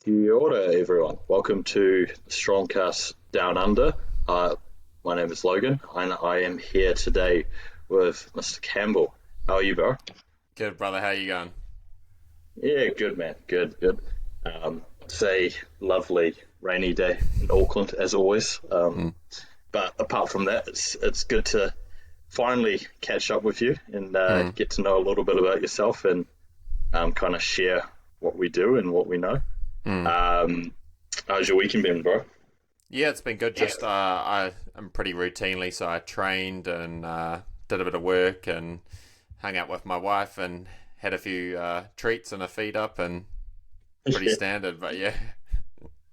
Kia ora, everyone. Welcome to Strongcast Down Under. My name is Logan, and I am here today with Mr. Campbell. How are you, bro? Good, brother. How you going? Yeah, good, man. Good, good. It's a lovely rainy day in Auckland, as always. Mm, But apart from that, it's good to finally catch up with you and mm, get to know a little bit about yourself and kind of share what we do and what we know. mm. Um, how's your weekend been, bro? Yeah, it's been good. Just I am pretty routinely, so I trained and did a bit of work and hung out with my wife and had a few treats and a feed up and pretty standard. But yeah,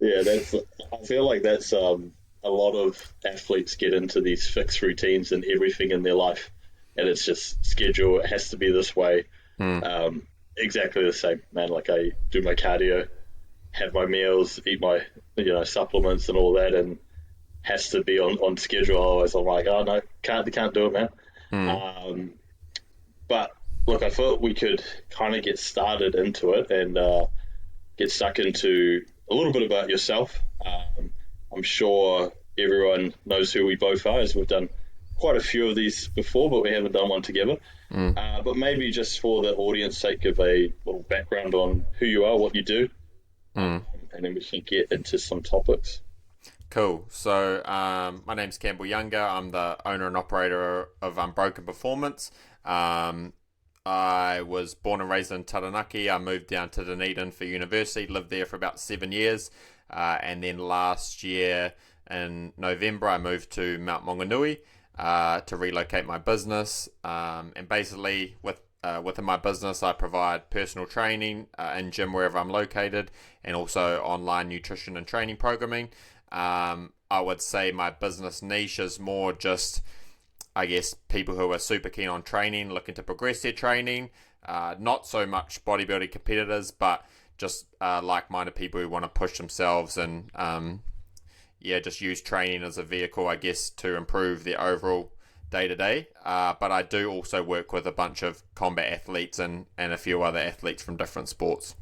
Yeah, that's. I feel like that's a lot of athletes get into these fixed routines and everything in their life, and it's just schedule. It has to be this way. mm, Exactly the same, man. Like I do my cardio, have my meals, eat my supplements and all that, and has to be on schedule. Otherwise, I'm like, oh no, can't do it, man. mm. Um, but look, I thought we could kind of get started into it and get stuck into a little bit about yourself. I'm sure everyone knows who we both are, as we've done quite a few of these before, but we haven't done one together. Mm. But maybe just for the audience sake, give a little background on who you are, what you do, Mm. and then we can get into some topics. Cool. So my name's Campbell Younger. I'm the owner and operator of Unbroken Performance. Um, I was born and raised in Taranaki. I moved down to Dunedin for university, lived there for about 7 years. And then last year in November, I moved to Mount Maunganui to relocate my business. And basically, within my business, I provide personal training in gym wherever I'm located, and also online nutrition and training programming. I would say my business niche is more just, I guess, people who are super keen on training, looking to progress their training. Not so much bodybuilding competitors, but just like-minded people who want to push themselves and yeah, just use training as a vehicle, I guess, to improve their overall day to day. But I do also work with a bunch of combat athletes and a few other athletes from different sports.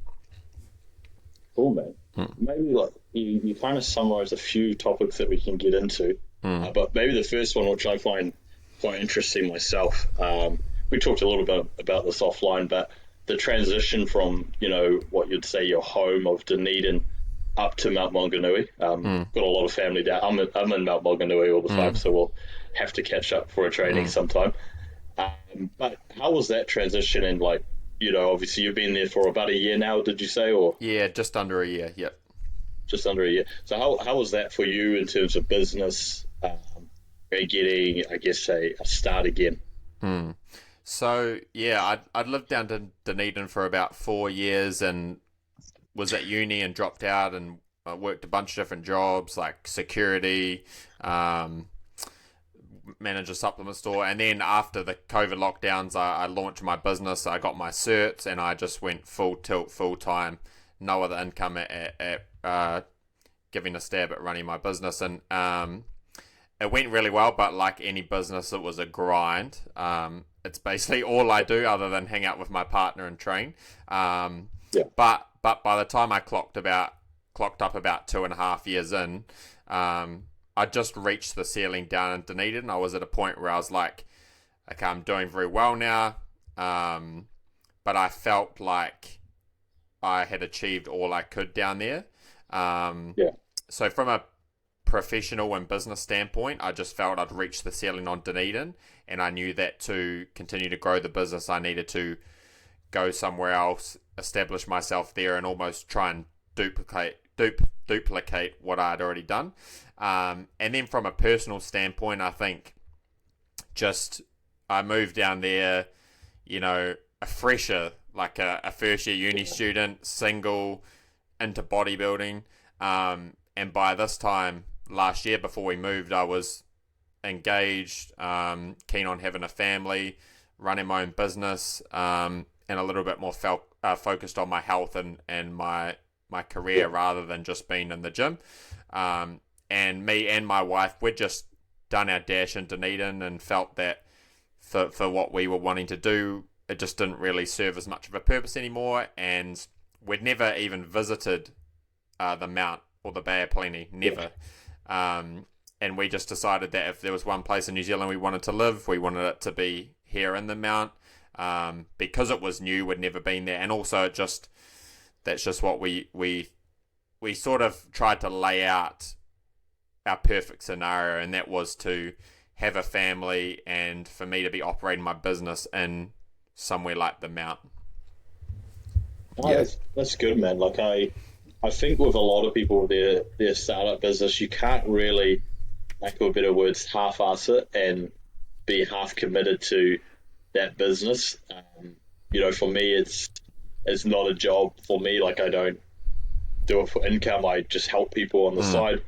Cool, man. Mm, Maybe like you kind of summarize a few topics that we can get into, mm, but maybe the first one, which I find quite interesting myself. We talked a little bit about this offline, but the transition from what you'd say your home of Dunedin up to Mount Maunganui. mm, Got a lot of family down. I'm in Mount Maunganui all the time, mm. so we'll have to catch up for a training Mm. sometime. But how was that transition? And like, obviously you've been there for about a year now, did you say, or Yeah, just under a year. Yep. just under a year? So how was that for you in terms of business? And getting, I guess, a start again. Mm. So yeah, I'd lived down to Dunedin for about 4 years and was at uni and dropped out and worked a bunch of different jobs like security, um, manage a supplement store, and then after the COVID lockdowns, I launched my business. I got my certs and I just went full tilt, full time, no other income at giving a stab at running my business, and it went really well. But like any business, it was a grind. It's basically all I do other than hang out with my partner and train. Um, Yeah. but by the time I clocked up about 2.5 years in, I just reached the ceiling down in Dunedin. I was at a point where I was like, okay, I'm doing very well now. But I felt like I had achieved all I could down there. Um, Yeah. so from a professional and business standpoint, I just felt I'd reached the ceiling on Dunedin, and I knew that to continue to grow the business, I needed to go somewhere else, establish myself there, and almost try and duplicate what I'd already done. And then from a personal standpoint, I think just I moved down there, a fresher, like a first year uni student, single, into bodybuilding. And by this time last year, before we moved, I was engaged, keen on having a family, running my own business, and a little bit more focused on my health and my Yeah. career rather than just being in the gym. And me and my wife, we'd just done our dash in Dunedin and felt that for what we were wanting to do, it just didn't really serve as much of a purpose anymore. And we'd never even visited the Mount or the Bay of Plenty, never. And we just decided that if there was one place in New Zealand we wanted to live, we wanted it to be here in the Mount, because it was new, we'd never been there, and also that's just what we sort of tried to lay out our perfect scenario, and that was to have a family and for me to be operating my business in somewhere like the Mount. Oh, that's good, man. Like I think with a lot of people, their startup business, you can't really, lack of better words, half-ass it and be half committed to that business. For me, it's not a job for me. Like I don't do it for income. I just help people on the side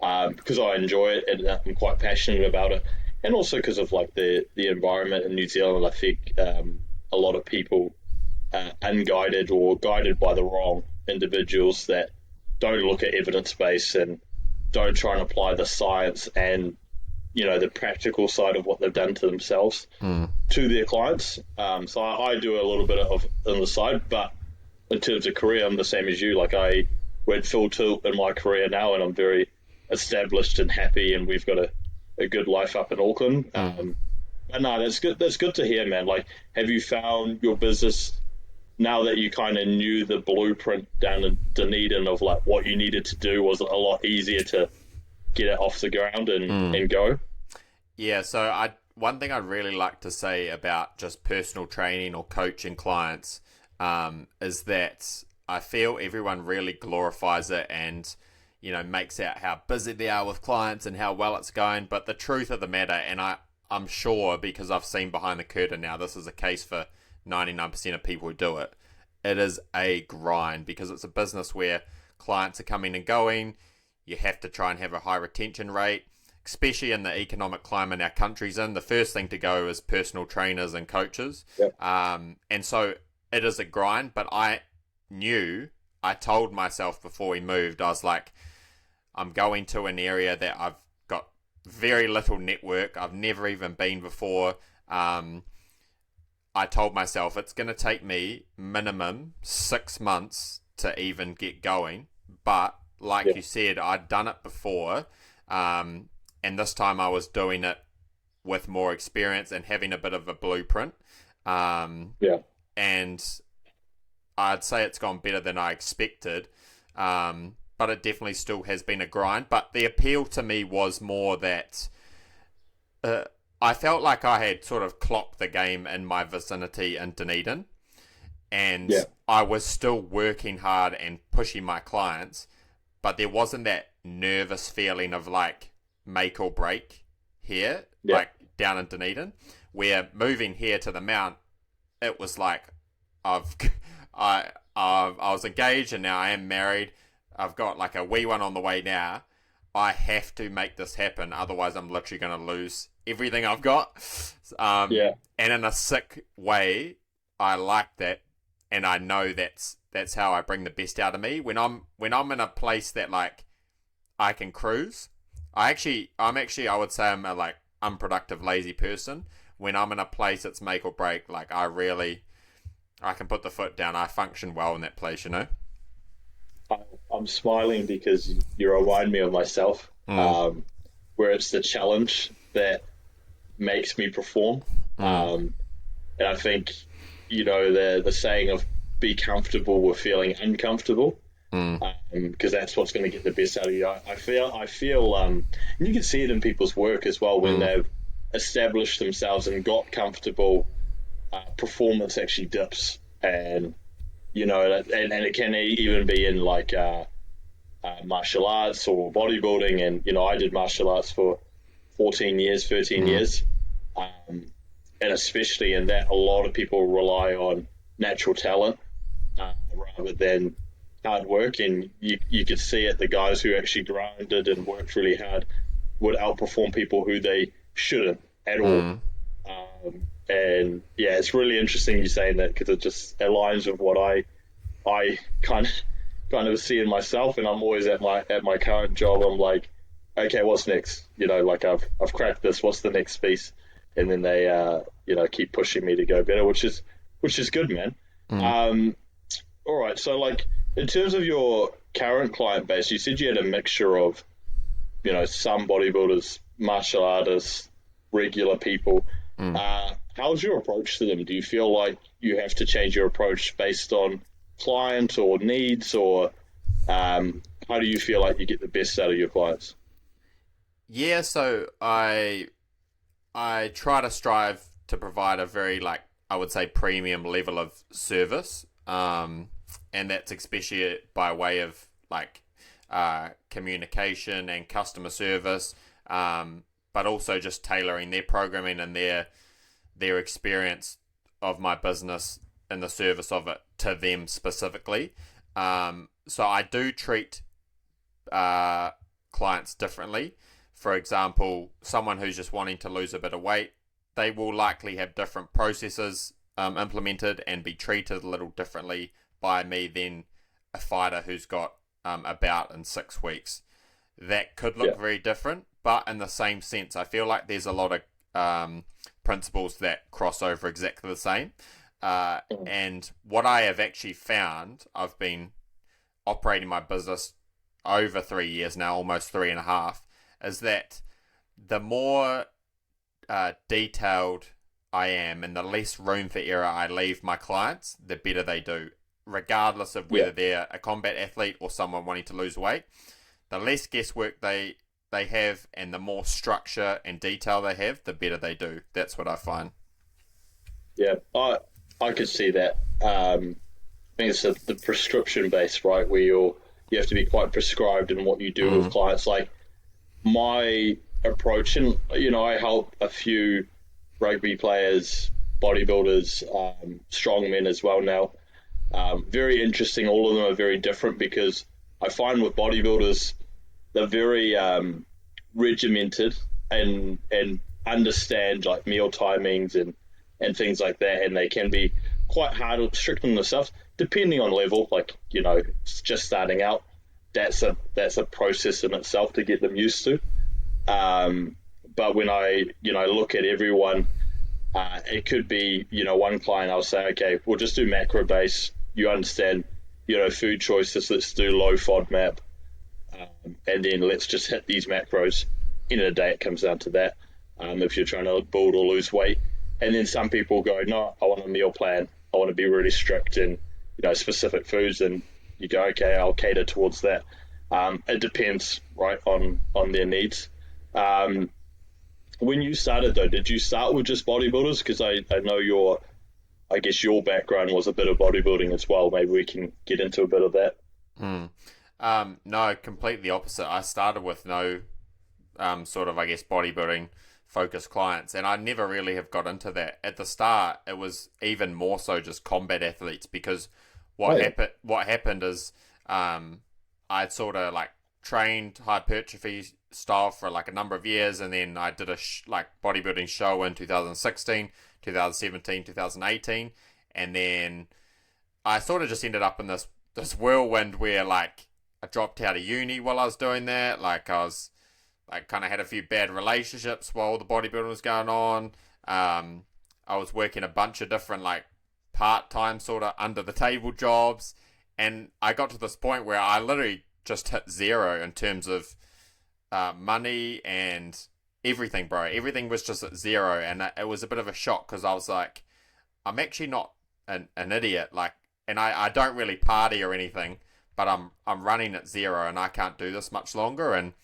because I enjoy it and I'm quite passionate about it. And also because of like the environment in New Zealand, I think a lot of people unguided or guided by the wrong individuals that don't look at evidence base and don't try and apply the science and the practical side of what they've done to themselves to their clients. So I do a little bit of on the side, but in terms of career, I'm the same as you. Like I went full tilt in my career now, and I'm very established and happy, and we've got a good life up in Auckland. But no, that's good. That's good to hear, man. Like, have you found your business now that you kind of knew the blueprint down in Dunedin of like what you needed to do? Was it a lot easier to get it off the ground and go? Yeah. So one thing I'd really like to say about just personal training or coaching clients is that I feel everyone really glorifies it and makes out how busy they are with clients and how well it's going. But the truth of the matter, and I'm sure because I've seen behind the curtain now, this is a case for 99% of people who do it. It is a grind because it's a business where clients are coming and going. You have to try and have a high retention rate, especially in the economic climate our country's in. The first thing to go is personal trainers and coaches. Yep. And so it is a grind, but I told myself before we moved, I was like, I'm going to an area that I've got very little network. I've never even been before. I told myself it's going to take me minimum 6 months to even get going. But like you said, I'd done it before. And this time I was doing it with more experience and having a bit of a blueprint. And I'd say it's gone better than I expected. But it definitely still has been a grind. But the appeal to me was more that I felt like I had sort of clocked the game in my vicinity in Dunedin. And I was still working hard and pushing my clients. But there wasn't that nervous feeling of like make or break here, like down in Dunedin. Where moving here to the Mount, it was like I was engaged and now I am married. I've got like a wee one on the way now. I have to make this happen, otherwise I'm literally going to lose everything I've got. And in a sick way, I like that, and I know that's how I bring the best out of me. When I'm in a place that like I can cruise, I'm actually I would say I'm a like unproductive, lazy person. When I'm in a place that's make or break, like I can put the foot down. I function well in that place, I'm smiling because you remind me of myself, where it's the challenge that makes me perform. And I think, the saying of be comfortable with feeling uncomfortable, because that's what's going to get the best out of you. I feel, and you can see it in people's work as well, when they've established themselves and got comfortable, performance actually dips. And and it can even be in like martial arts or bodybuilding. And I did martial arts for 13 years, and especially in that, a lot of people rely on natural talent rather than hard work. And you could see it, the guys who actually grinded and worked really hard would outperform people who they shouldn't at all. And it's really interesting you saying that, because it just aligns with what I kind of see in myself. And I'm always at my current job, I'm like, okay, what's next? Like I've cracked this. What's the next piece? And then they keep pushing me to go better, which is good, man. All right. So like in terms of your current client base, you said you had a mixture of, some bodybuilders, martial artists, regular people. Mm. How's your approach to them? Do you feel like you have to change your approach based on client or needs, or how do you feel like you get the best out of your clients? Yeah, so I try to strive to provide a very, like, I would say, premium level of service, and that's especially by way of like communication and customer service, but also just tailoring their programming and their experience of my business and the service of it to them specifically. So I do treat clients differently. For example, someone who's just wanting to lose a bit of weight, they will likely have different processes implemented and be treated a little differently by me than a fighter who's got a bout in 6 weeks. That could look very different, but in the same sense, I feel like there's a lot of principles that cross over exactly the same. And what I have actually found, I've been operating my business over 3 years now, almost 3.5, is that the more detailed I am and the less room for error I leave my clients, the better they do, regardless of whether they're a combat athlete or someone wanting to lose weight. The less guesswork they have and the more structure and detail they have, the better they do. That's what I find. Yeah, I could see that. I think it's the prescription base, right, where you have to be quite prescribed in what you do with clients. Like my approach, and I help a few rugby players, bodybuilders, strongmen as well now. Very interesting. All of them are very different because I find with bodybuilders, they're very regimented and understand like meal timings and things like that, and they can be quite hard, strict on themselves, depending on level. Like it's just starting out. That's a process in itself to get them used to. But when I look at everyone, it could be one client I'll say, okay, we'll just do macro base. You understand, food choices. Let's do low FODMAP, and then let's just hit these macros. End of the day, it comes down to that. If you're trying to build or lose weight, and then some people go, no, I want a meal plan. I want to be really strict in specific foods, and you go, okay, I'll cater towards that. It depends, right, on their needs. When you started though, did you start with just bodybuilders? Because I know I guess your background was a bit of bodybuilding as well. Maybe we can get into a bit of that. No, completely opposite. I started with no sort of, I guess, bodybuilding focused clients, and I never really have got into that. At the start, it was even more so just combat athletes, because what happened is I'd sort of like trained hypertrophy style for like a number of years, and then I did a bodybuilding show in 2016, 2017, 2018, and then I sort of just ended up in this whirlwind where like I dropped out of uni while I was doing that. Like I was like kind of had a few bad relationships while the bodybuilding was going on. I was working a bunch of different like part-time sort of under the table jobs, and I got to this point where I literally just hit zero in terms of money and everything, bro. Everything was just at zero, and it was a bit of a shock because I was like, I'm actually not an idiot, like, and I don't really party or anything, but I'm running at zero and I can't do this much longer. And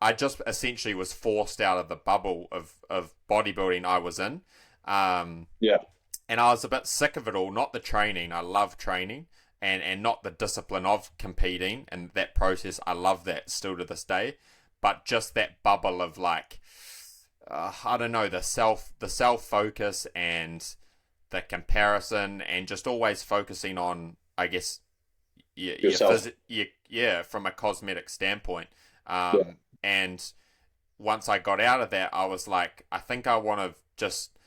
I just essentially was forced out of the bubble of bodybuilding I was in. And I was a bit sick of it all. Not the training. I love training. And not the discipline of competing and that process. I love that still to this day. But just that bubble of like, I don't know, the self-focus and the comparison and just always focusing on, I guess, yourself. From a cosmetic standpoint. And once I got out of that, I was like, I think I want to just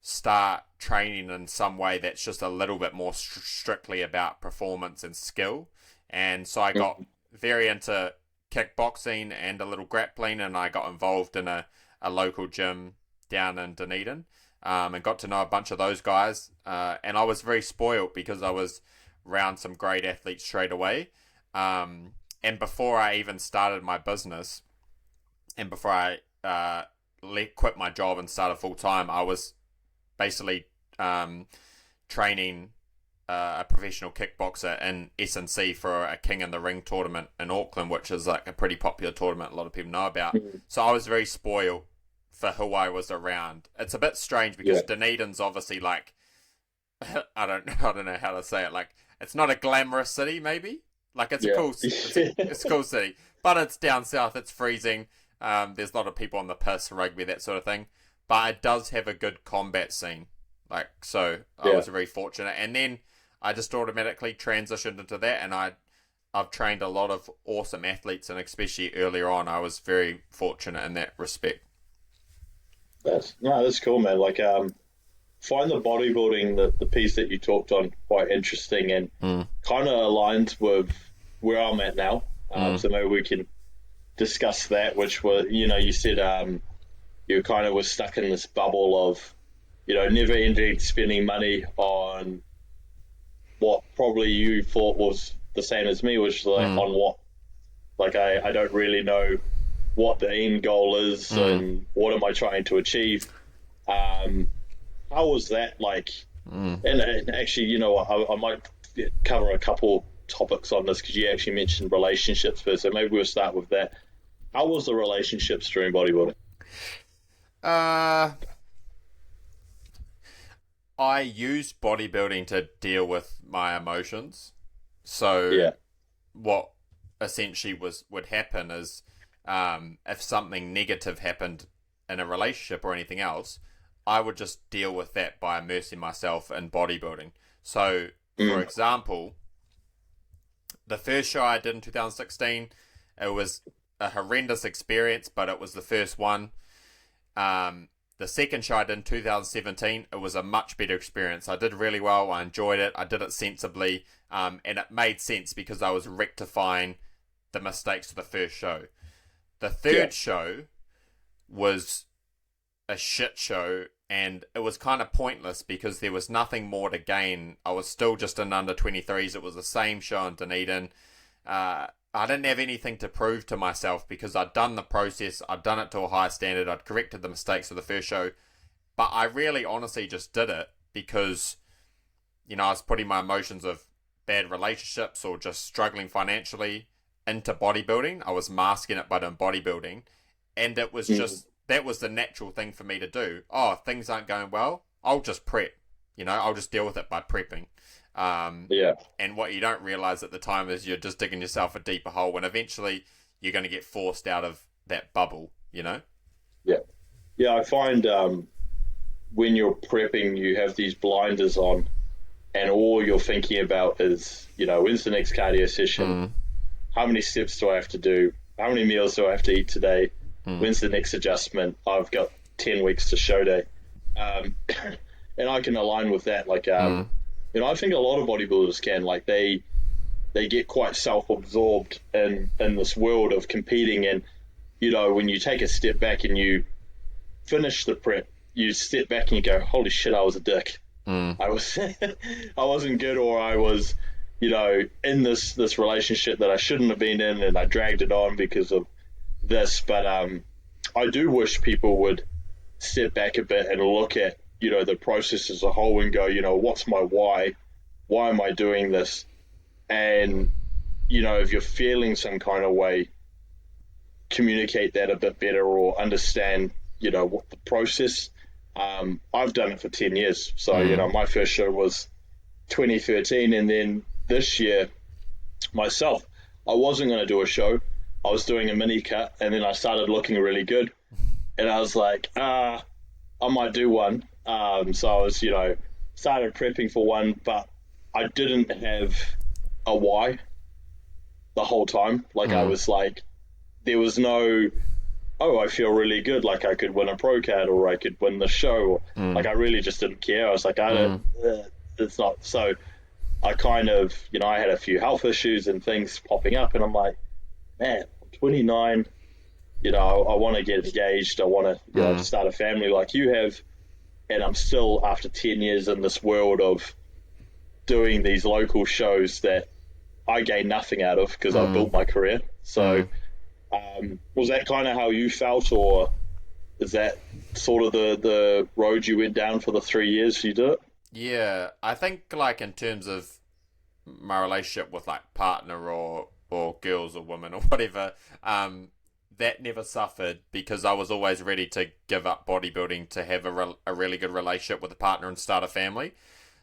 start training in some way that's just a little bit more strictly about performance and skill. And so I got very into kickboxing and a little grappling, and I got involved in a local gym down in Dunedin, and got to know a bunch of those guys. And I was very spoiled because I was around some great athletes straight away. And before I even started my business, and before I quit my job and started full time, I was basically training a professional kickboxer in S&C for a King in the Ring tournament in Auckland, which is like a pretty popular tournament a lot of people know about. So I was very spoiled for who I was around. It's a bit strange because Dunedin's obviously like I don't know how to say it. Like, it's not a glamorous city, maybe. Like, it's a cool, it's a cool city, but it's down south. It's freezing. There's a lot of people on the piss, rugby, that sort of thing. But it does have a good combat scene. Like, so I was very fortunate. And then I just automatically transitioned into that, and I've trained a lot of awesome athletes, and especially earlier on, I was very fortunate in that respect. That's cool, man. Like, find the bodybuilding, the piece that you talked on, quite interesting and kind of aligns with where I'm at now. So maybe we can discuss that, which was, you said you kind of were stuck in this bubble of, never ending spending money on what probably you thought was the same as me, which is like on what, like I don't really know what the end goal is and what am I trying to achieve. How was that like? And actually, you know what, I might cover a couple topics on this because you actually mentioned relationships first, so maybe we'll start with that. How was the relationships during bodybuilding? I used bodybuilding to deal with my emotions. So what essentially would happen is if something negative happened in a relationship or anything else, I would just deal with that by immersing myself in bodybuilding. So, for example, the first show I did in 2016, it was a horrendous experience, but it was the first one. The second show I did in 2017, it was a much better experience. I did really well. I enjoyed it. I did it sensibly, and it made sense because I was rectifying the mistakes of the first show. The third show was a shit show, and it was kind of pointless because there was nothing more to gain. I was still just in under 23s. It was the same show in Dunedin. I didn't have anything to prove to myself because I'd done the process. I'd done it to a high standard. I'd corrected the mistakes of the first show. But I really honestly just did it because, I was putting my emotions of bad relationships or just struggling financially into bodybuilding. I was masking it by doing bodybuilding. And it was just, that was the natural thing for me to do. Oh, if things aren't going well, I'll just prep. I'll just deal with it by prepping. And what you don't realize at the time is you're just digging yourself a deeper hole when eventually you're going to get forced out of that bubble, I find when you're prepping you have these blinders on and all you're thinking about is when's the next cardio session, how many steps do I have to do, how many meals do I have to eat today, when's the next adjustment, I've got 10 weeks to show day. And I can align with that. Like I think a lot of bodybuilders can, like they get quite self-absorbed in this world of competing, and when you take a step back and you finish the prep, you step back and you go, holy shit, I was a dick. I wasn't good, or I was in this relationship that I shouldn't have been in, and I dragged it on because of this. But I do wish people would step back a bit and look at the process as a whole and go, what's my why? Why am I doing this? And, if you're feeling some kind of way, communicate that a bit better or understand, what the process. I've done it for 10 years. So, my first show was 2013. And then this year, myself, I wasn't going to do a show. I was doing a mini cut, and then I started looking really good. And I was like, I might do one. So I was, started prepping for one, but I didn't have a why the whole time. Like I was like, there was no, I feel really good. Like I could win a pro card or I could win the show. Like I really just didn't care. I was like, it's not. So I kind of, I had a few health issues and things popping up, and I'm like, man, I'm 29, I want to get engaged. I want to, start a family like you have. And I'm still, after 10 years in this world of doing these local shows that, I gained nothing out of because I Mm, built my career. So mm. was that kind of how you felt, or is that sort of the road you went down for the 3 years you did it? Yeah, I think like in terms of my relationship with like partner or girls or women or whatever, that never suffered because I was always ready to give up bodybuilding to have a really good relationship with a partner and start a family.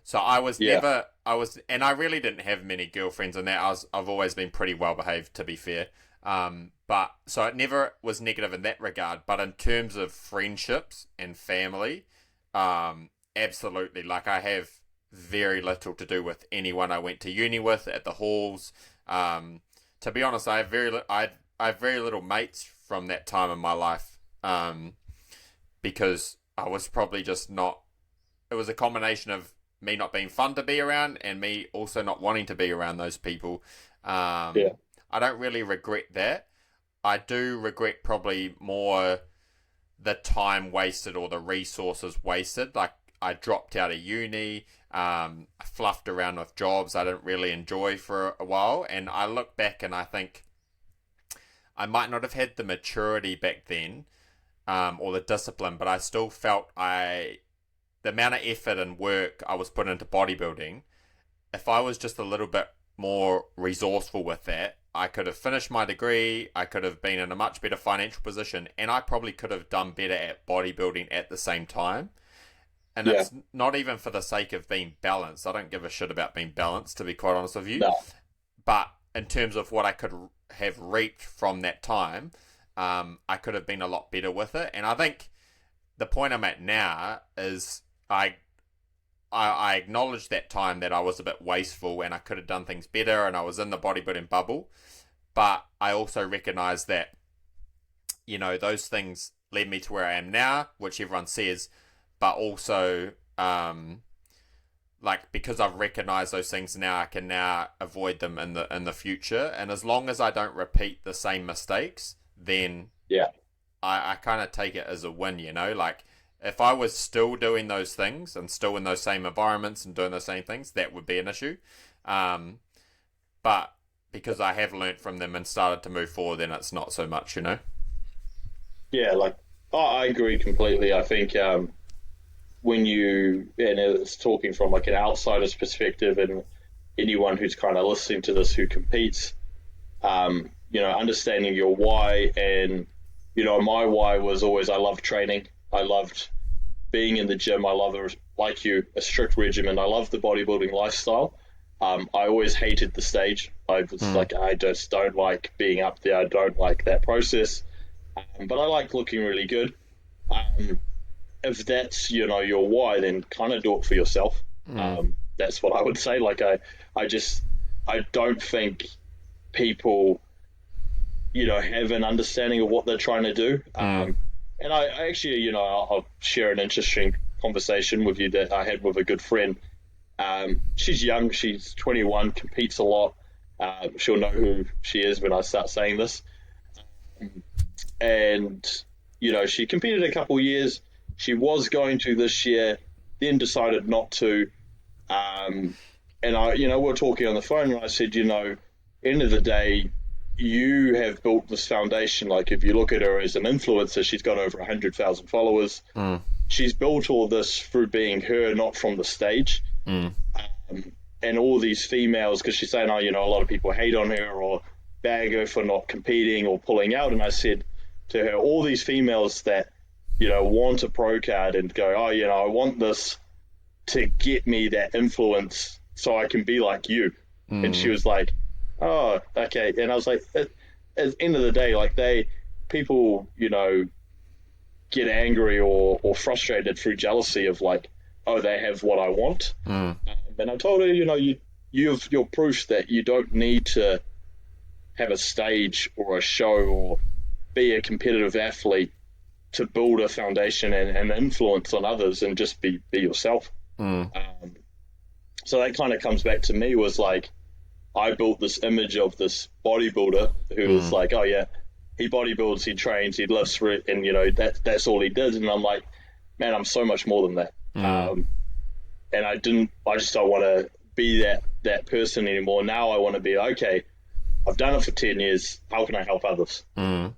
So I was Yeah, never I was and I really didn't have many girlfriends in that. I've always been pretty well behaved to be fair. But so it never was negative in that regard. But in terms of friendships and family, absolutely. Like I have very little to do with anyone I went to uni with at the halls. To be honest, I have very little mates from that time in my life. Because I was probably just not. It was a combination of me not being fun to be around and me also not wanting to be around those people. yeah, I don't really regret that. I do regret probably more the time wasted or the resources wasted. Like I dropped out of uni. I fluffed around with jobs I didn't really enjoy for a while, and I look back and I think I might not have had the maturity back then, or the discipline, but I still felt the amount of effort and work I was putting into bodybuilding. If I was just a little bit more resourceful with that, I could have finished my degree, I could have been in a much better financial position, and I probably could have done better at bodybuilding at the same time. And yeah. it's not even for the sake of being balanced. I don't give a shit about being balanced, to be quite honest with you. No, But in terms of what I could have reaped from that time, I could have been a lot better with it. And I think the point I'm at now is I acknowledge that time that I was a bit wasteful and I could have done things better and I was in the bodybuilding bubble. But I also recognize that, those things led me to where I am now, which everyone says, but also, like because I've recognized those things now, I can now avoid them in the future. And as long as I don't repeat the same mistakes, then yeah, I kind of take it as a win, Like if I was still doing those things and still in those same environments and doing the same things, that would be an issue. But because I have learnt from them and started to move forward, then it's not so much. yeah. Like, oh, I agree completely. I think when and it's talking from like an outsider's perspective, and anyone who's kind of listening to this who competes, understanding your why, and my why was always I loved training. I loved being in the gym. I love, like you, a strict regimen. I love the bodybuilding lifestyle. I always hated the stage. I was Mm, like, I just don't like being up there. I don't like that process. But I like looking really good. Um, if that's your why, then kind of do it for yourself. mm, That's what I would say. Like I just I don't think people have an understanding of what they're trying to do. mm, And I actually I'll share an interesting conversation with you that I had with a good friend. She's young. She's 21. Competes a lot. She'll know who she is when I start saying this. And she competed a couple of years. She was going to this year, then decided not to. And we're talking on the phone, and I said, end of the day, you have built this foundation. Like, if you look at her as an influencer, she's got over 100,000 followers. mm, She's built all this through being her, not from the stage. mm, And all these females, because she's saying, a lot of people hate on her or bag her for not competing or pulling out. And I said to her, all these females that, want a pro card and go, oh, I want this to get me that influence so I can be like you. And she mm, was like, oh, okay. And I was like, at the end of the day, like people, get angry or frustrated through jealousy of like, oh, they have what I want. mm, And I told her, you're proof that you don't need to have a stage or a show or be a competitive athlete to build a foundation and influence on others, and just be yourself. mm, Um, so that kind of comes back to me, was like, I built this image of this bodybuilder who was mm, like, oh yeah, he bodybuilds, he trains, he lifts for it, and that's all he did. And I'm like, man, I'm so much more than that. mm, And I just don't want to be that person anymore. Now I want to be, okay, I've done it for 10 years. How can I help others? And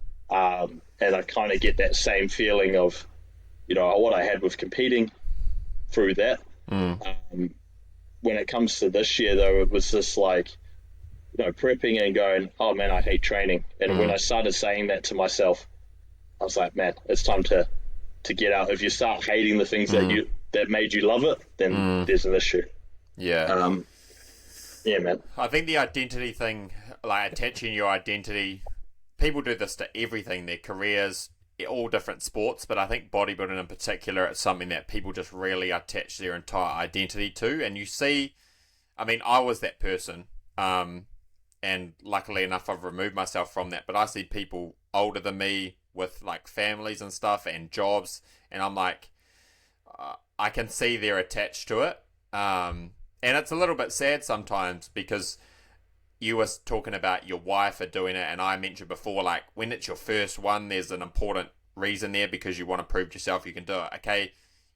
I kind of get that same feeling of, what I had with competing through that. When it comes to this year, though, it was just like, prepping and going, oh man, I hate training. And when I started saying that to myself, I was like, man, it's time to get out. If you start hating the things that made you love it, then there's an issue. Yeah. Yeah, man. I think the identity thing, like attaching your identity, people do this to everything, their careers, all different sports, but I think bodybuilding in particular, it's something that people just really attach their entire identity to. And you see, I mean, I was that person, and luckily enough, I've removed myself from that, but I see people older than me with like families and stuff and jobs, and I'm like, I can see they're attached to it. And it's a little bit sad sometimes, because you were talking about your wife are doing it, and I mentioned before, like, when it's your first one, there's an important reason there, because you want to prove to yourself you can do it. Okay,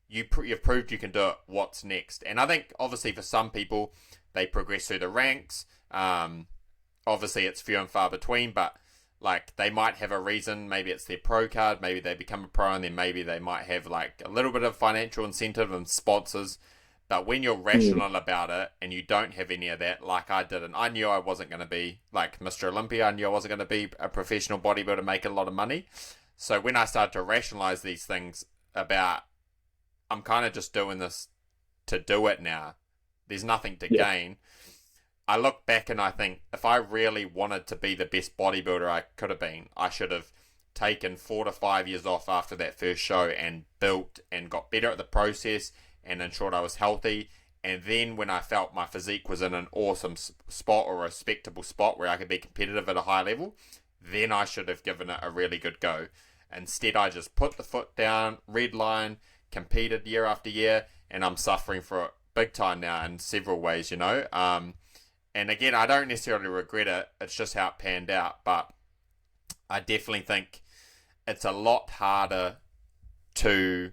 you've proved you can do it. What's next? And I think, obviously, for some people, they progress through the ranks. Obviously, it's few and far between, but, like, they might have a reason. Maybe it's their pro card. Maybe they become a pro, and then maybe they might have, like, a little bit of financial incentive and sponsors. But when you're rational about it and you don't have any of that, like I did, and I knew I wasn't going to be like Mr. Olympia, I knew I wasn't going to be a professional bodybuilder making a lot of money. So when I started to rationalize these things about, I'm kind of just doing this to do it now, there's nothing to gain. I look back and I think, if I really wanted to be the best bodybuilder I could have been, I should have taken 4 to 5 years off after that first show and built and got better at the process and ensured I was healthy. And then when I felt my physique was in an awesome spot, or a respectable spot where I could be competitive at a high level, then I should have given it a really good go. Instead, I just put the foot down, red line, competed year after year, and I'm suffering for it big time now in several ways, And again, I don't necessarily regret it. It's just how it panned out. But I definitely think it's a lot harder to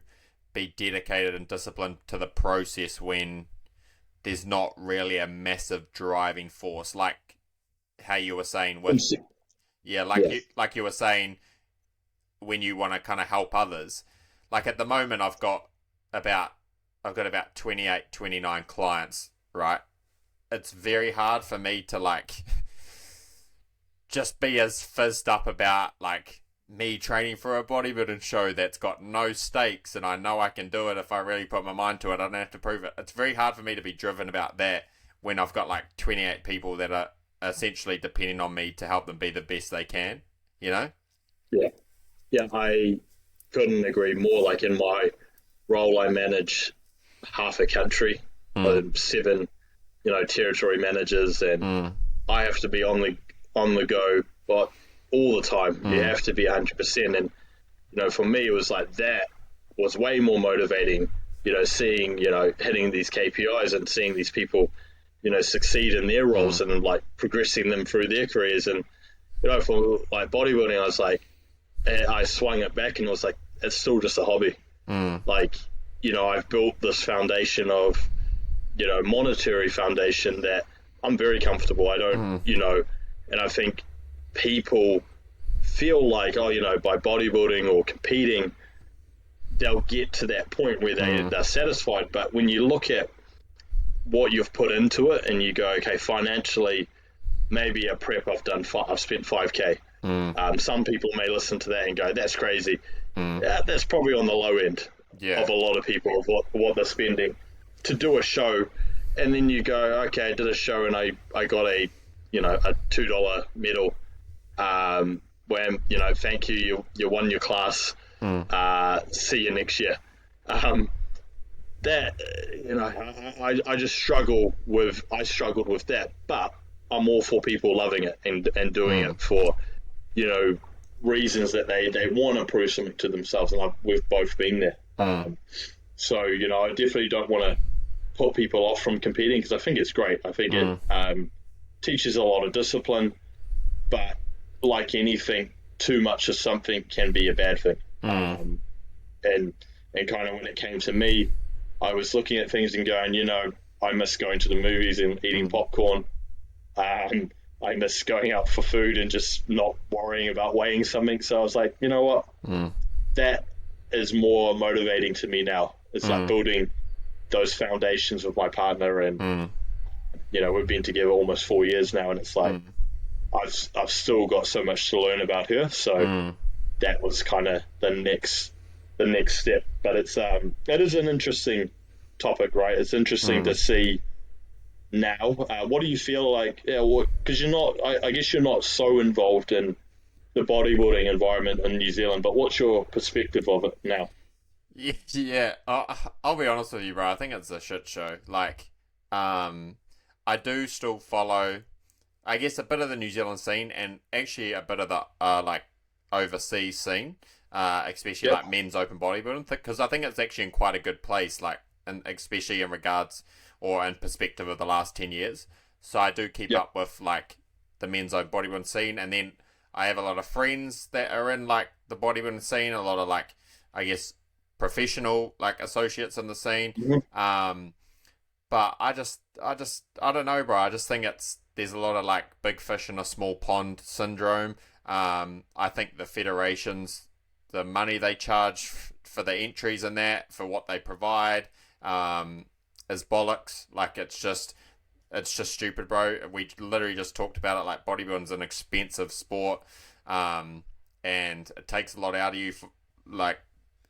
be dedicated and disciplined to the process when there's not really a massive driving force, like how you were saying with, like you were saying, when you want to kind of help others. Like at the moment, I've got about 28, 29 clients, right? It's very hard for me to like just be as fizzed up about like me training for a bodybuilding show that's got no stakes, and I know I can do it if I really put my mind to it. I don't have to prove it. It's very hard for me to be driven about that when I've got like 28 people that are essentially depending on me to help them be the best they can, Yeah, I couldn't agree more. Like in my role, I manage half a country, 7, territory managers, and I have to be on the go, but all the time. You have to be 100%. And, for me, it was like, that was way more motivating, seeing, hitting these KPIs and seeing these people, succeed in their roles and like progressing them through their careers. And, for like bodybuilding, I was like, I swung it back and it was like, it's still just a hobby. Like, I've built this foundation of, monetary foundation that I'm very comfortable. I don't, and I think people feel like, by bodybuilding or competing, they'll get to that point where they're satisfied. But when you look at what you've put into it and you go, okay, financially, maybe a prep I've spent 5K. Some people may listen to that and go, that's crazy. That's probably on the low end of a lot of people of what they're spending to do a show. And then you go, okay, I did a show and I got a $2 medal. Where, thank you, you won your class. See you next year. That, I just struggled with that, but I'm all for people loving it and doing it for, reasons that they want to prove something to themselves, and we've both been there. So, I definitely don't want to put people off from competing, because I think it's great. I think it teaches a lot of discipline, but like anything, too much of something can be a bad thing. And kind of when it came to me, I was looking at things and going, I miss going to the movies and eating popcorn. I miss going out for food and just not worrying about weighing something. So I was like, you know what? That is more motivating to me now. It's like building those foundations with my partner, and we've been together almost 4 years now, and it's like I've still got so much to learn about her. So that was kind of the next step. But it is an interesting topic, right? It's interesting to see now. What do you feel like? Because you're not, I guess you're not so involved in the bodybuilding environment in New Zealand, but what's your perspective of it now? Yeah. I'll be honest with you, bro. I think it's a shit show. Like, I do still follow, I guess, a bit of the New Zealand scene and actually a bit of the like overseas scene, especially like men's open bodybuilding, because I think it's actually in quite a good place, like, and especially in regards or in perspective of the last 10 years. So I do keep up with like the men's open bodybuilding scene, and then I have a lot of friends that are in like the bodybuilding scene, a lot of like, I guess, professional like associates in the scene. But I don't know, bro. I just think there's a lot of like big fish in a small pond syndrome. I think the federations, the money they charge for the entries and that, for what they provide, is bollocks. Like, it's just stupid, bro. We literally just talked about it. Like, bodybuilding's an expensive sport, and it takes a lot out of you, like,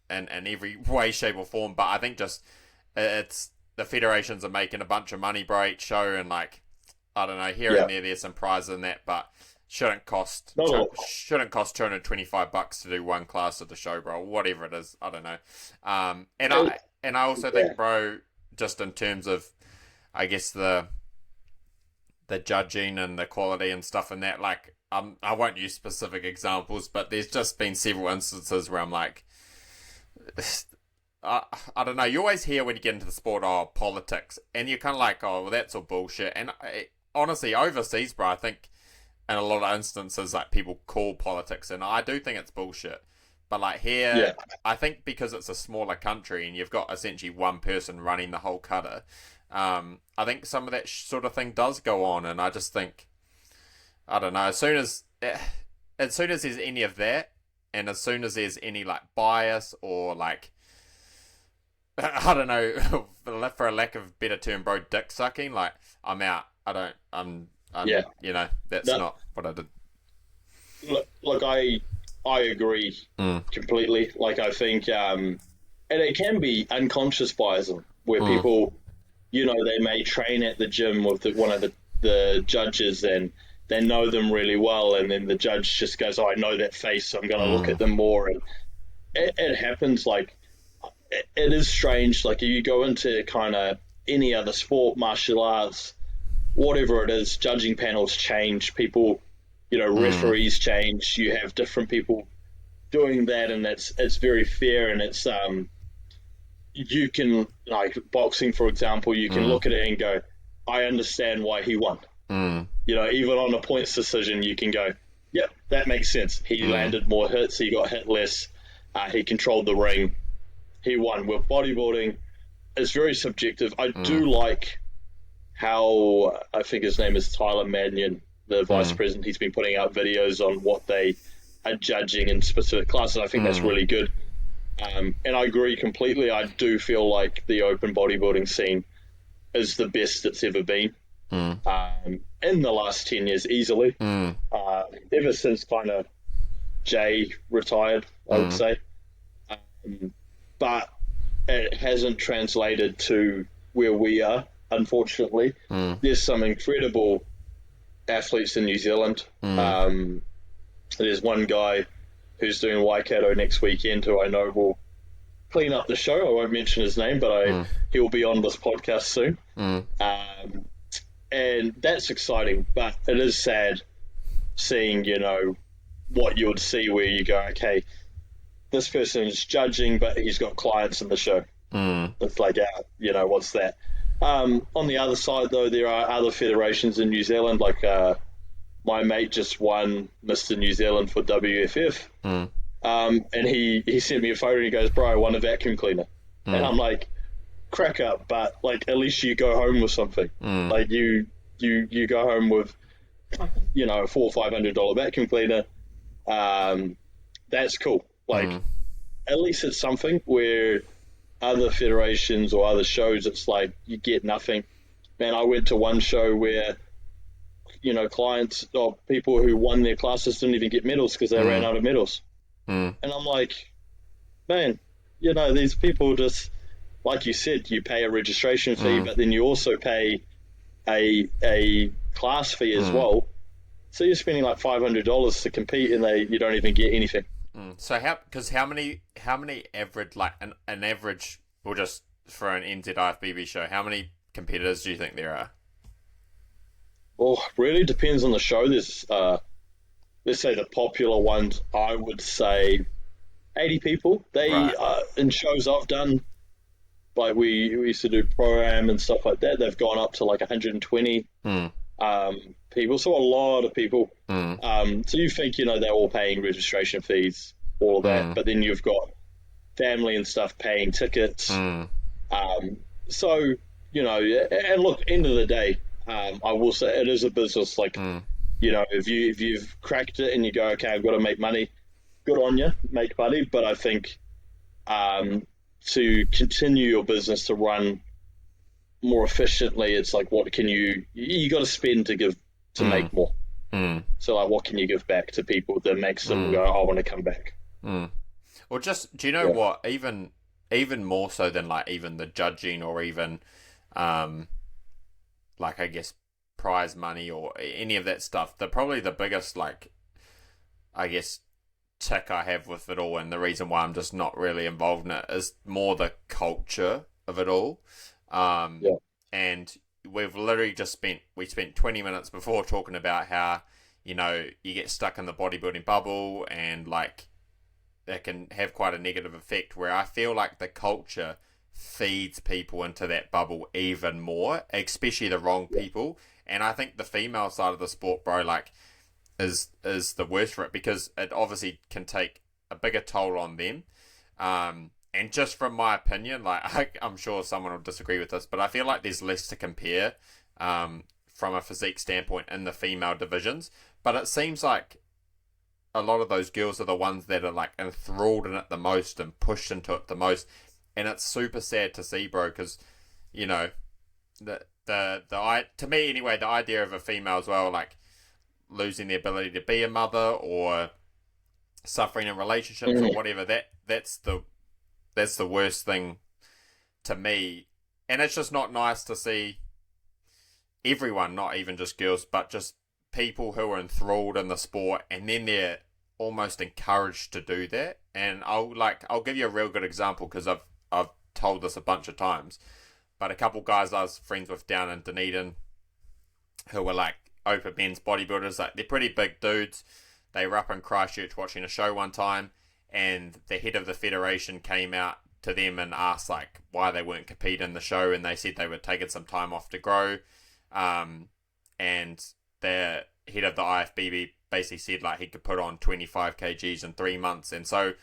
in every way, shape, or form. But I think just it's the federations are making a bunch of money, bro, each show, and like, I don't know, here and there's some prizes in that, but shouldn't cost $225 to do one class of the show, bro. Whatever it is, I don't know. And I also think, bro, just in terms of, I guess, the judging and the quality and stuff and that, like, I won't use specific examples, but there's just been several instances where I'm like, I don't know, you always hear when you get into the sport, politics, and you're kind of like, well, that's all bullshit. And honestly, overseas, bro, I think in a lot of instances, like, people call politics, and I do think it's bullshit. But like here, I think because it's a smaller country and you've got essentially one person running the whole cutter, I think some of that sort of thing does go on, and I just think, I don't know, as soon as there's any of that, and as soon as there's any like bias or like, I don't know, for a lack of better term, bro, dick sucking, like, I'm out. I'm that's not what I did. Look, I agree completely. Like, I think, and it can be unconscious biasm where people, they may train at the gym with one of the judges, and they know them really well, and then the judge just goes, I know that face, so I'm going to look at them more. And it happens. Like, it is strange. Like, you go into kind of any other sport, martial arts, whatever it is, judging panels change, people, referees change, you have different people doing that, and it's very fair, and it's you can, like, boxing, for example, you can look at it and go, I understand why he won. Even on a points decision, you can go, yep, that makes sense. He landed more hits, he got hit less, he controlled the ring, he won. With bodybuilding, it's very subjective. I do like how, I think his name is Tyler Mannion, the vice president, he's been putting out videos on what they are judging in specific classes. I think that's really good. And I agree completely. I do feel like the open bodybuilding scene is the best it's ever been in the last 10 years, easily. Ever since kind of Jay retired, I would say. But it hasn't translated to where we are, unfortunately. There's some incredible athletes in New Zealand. There's one guy who's doing Waikato next weekend who I know will clean up the show. I won't mention his name, but he'll be on this podcast soon. And that's exciting, but it is sad seeing, what you would see where you go, okay, this person is judging, but he's got clients in the show. It's like, what's that? On the other side, though, there are other federations in New Zealand, like my mate just won Mr. New Zealand for WFF, and he sent me a photo and he goes, bro, I won a vacuum cleaner. And I'm like, crack up, but like at least you go home with something. Like you go home with a $400 or $500 vacuum cleaner. That's cool. Like at least it's something where other federations or other shows, it's like you get nothing. Man, I went to one show where clients or people who won their classes didn't even get medals because they ran out of medals. And I'm like, man, these people just, like you said, you pay a registration fee, but then you also pay a class fee as well. So you're spending like $500 to compete, and you don't even get anything. So how many average, like an average, or just for an NZIFBB show, how many competitors do you think there are? Well, really depends on the show. There's let's say the popular ones, I would say 80 people. They in shows I've done, like we used to do Pro-Am and stuff like that, they've gone up to like 120 people, so a lot of people. So you think they're all paying registration fees, all of that, but then you've got family and stuff paying tickets. So and look, end of the day, I will say it is a business. Like if you've cracked it and you go, okay, I've got to make money, good on you, make money. But I think to continue your business to run more efficiently, it's like, what can you got to spend to give to make more. So like, what can you give back to people that makes them go, I want to come back. Or just, do you know what, even more so than like even the judging, or even like I guess prize money or any of that stuff, probably the biggest, like, I guess, tick I have with it all, and the reason why I'm just not really involved in it, is more the culture of it all. And we've literally just spent 20 minutes before talking about how you get stuck in the bodybuilding bubble, and like that can have quite a negative effect, where I feel like the culture feeds people into that bubble even more, especially the wrong people. And I think the female side of the sport, bro, like is the worst for it, because it obviously can take a bigger toll on them. And just from my opinion, like I'm sure someone will disagree with this, but I feel like there's less to compare from a physique standpoint in the female divisions. But it seems like a lot of those girls are the ones that are like enthralled in it the most and pushed into it the most. And it's super sad to see, bro, because to me anyway, the idea of a female as well, like losing the ability to be a mother, or suffering in relationships or whatever, that's the worst thing to me. And it's just not nice to see everyone, not even just girls, but just people who are enthralled in the sport, and then they're almost encouraged to do that. And I'll give you a real good example, because I've told this a bunch of times, but a couple guys I was friends with down in Dunedin who were like open men's bodybuilders, like they're pretty big dudes. They were up in Christchurch watching a show one time, and the head of the federation came out to them and asked like why they weren't competing in the show, and they said they were taking some time off to grow. And the head of the IFBB basically said like he could put on 25 kgs in 3 months. And so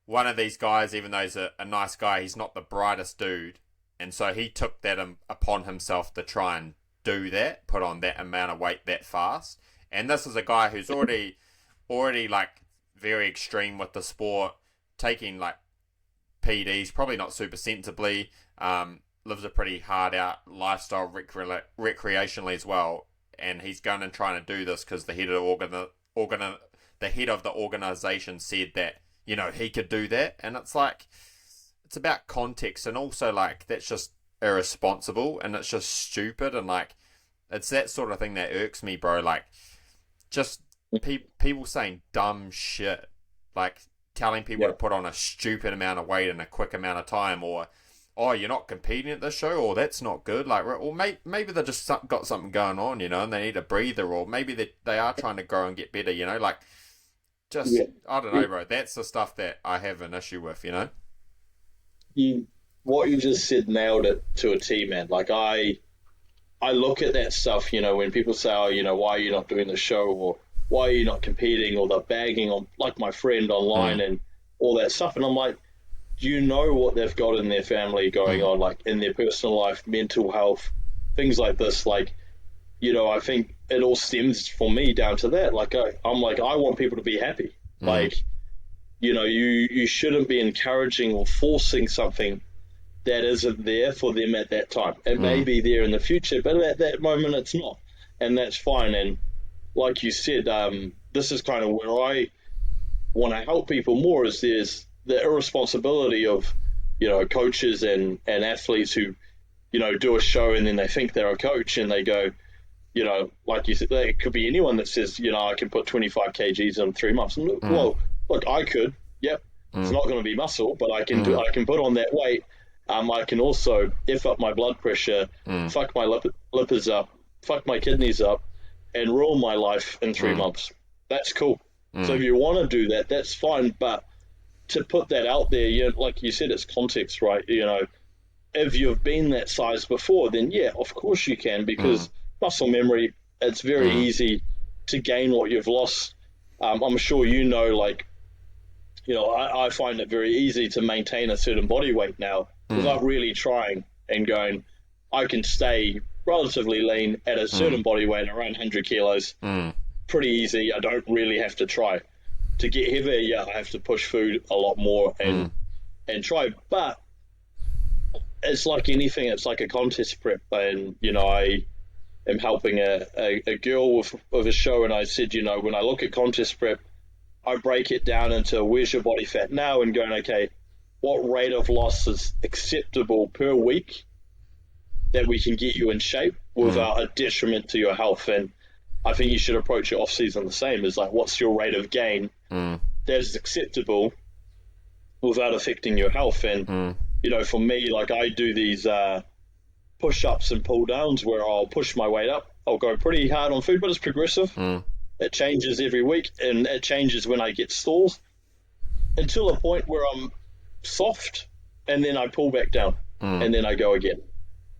one of these guys, even though he's a nice guy, he's not the brightest dude, and so he took that upon himself to try and do that, put on that amount of weight that fast. And this is a guy who's already like very extreme with the sport, taking like PDs, probably not super sensibly, lives a pretty hard out lifestyle recreationally as well. And he's going and trying to do this because the head of the organization said that he could do that. And it's like, it's about context, and also like that's just irresponsible, and it's just stupid, and like it's that sort of thing that irks me, bro. Like just people saying dumb shit, like telling people to put on a stupid amount of weight in a quick amount of time, or oh, you're not competing at this show, or that's not good. Like, or maybe they just got something going on, and they need a breather, or maybe they are trying to grow and get better, like just I don't know, bro. That's the stuff that I have an issue with, What you just said nailed it to a T, man. Like I look at that stuff, when people say, oh, why are you not doing the show, or why are you not competing, or they're bagging on like my friend online and all that stuff, and I'm like, you know what they've got in their family going on, like in their personal life, mental health, things like this. Like, I think it all stems for me down to that. Like, I'm like, I want people to be happy. Like, you shouldn't be encouraging or forcing something that isn't there for them at that time. It may be there in the future, but at that moment it's not. And that's fine. And like you said, this is kind of where I want to help people more, is there's the irresponsibility of, coaches and athletes who, do a show and then they think they're a coach and they go, like you said, it could be anyone that says, I can put 25 kgs in 3 months. And well, look, I could, yep. It's not going to be muscle, but I can I can put on that weight. I can also F up my blood pressure, fuck my lipids up, fuck my kidneys up, and ruin my life in 3 months. That's cool. So if you want to do that, that's fine. But to put that out there, like you said, it's context, right? If you've been that size before, then yeah, of course you can, because muscle memory, it's very easy to gain what you've lost. I'm sure like, I find it very easy to maintain a certain body weight now without really trying and going, I can stay relatively lean at a certain body weight, around 100 kilos, pretty easy. I don't really have to try. To get heavier, yeah, I have to push food a lot more and try. But it's like anything, it's like a contest prep. And, I am helping a girl with a show, and I said, when I look at contest prep, I break it down into where's your body fat now, and going, okay, what rate of loss is acceptable per week that we can get you in shape without a detriment to your health. And I think you should approach your off season the same, as like, what's your rate of gain that is acceptable without affecting your health. And for me, like, I do these push-ups and pull-downs where I'll push my weight up. I'll go pretty hard on food, but it's progressive. It changes every week, and it changes when I get stalls, until a point where I'm soft, and then I pull back down, and then I go again.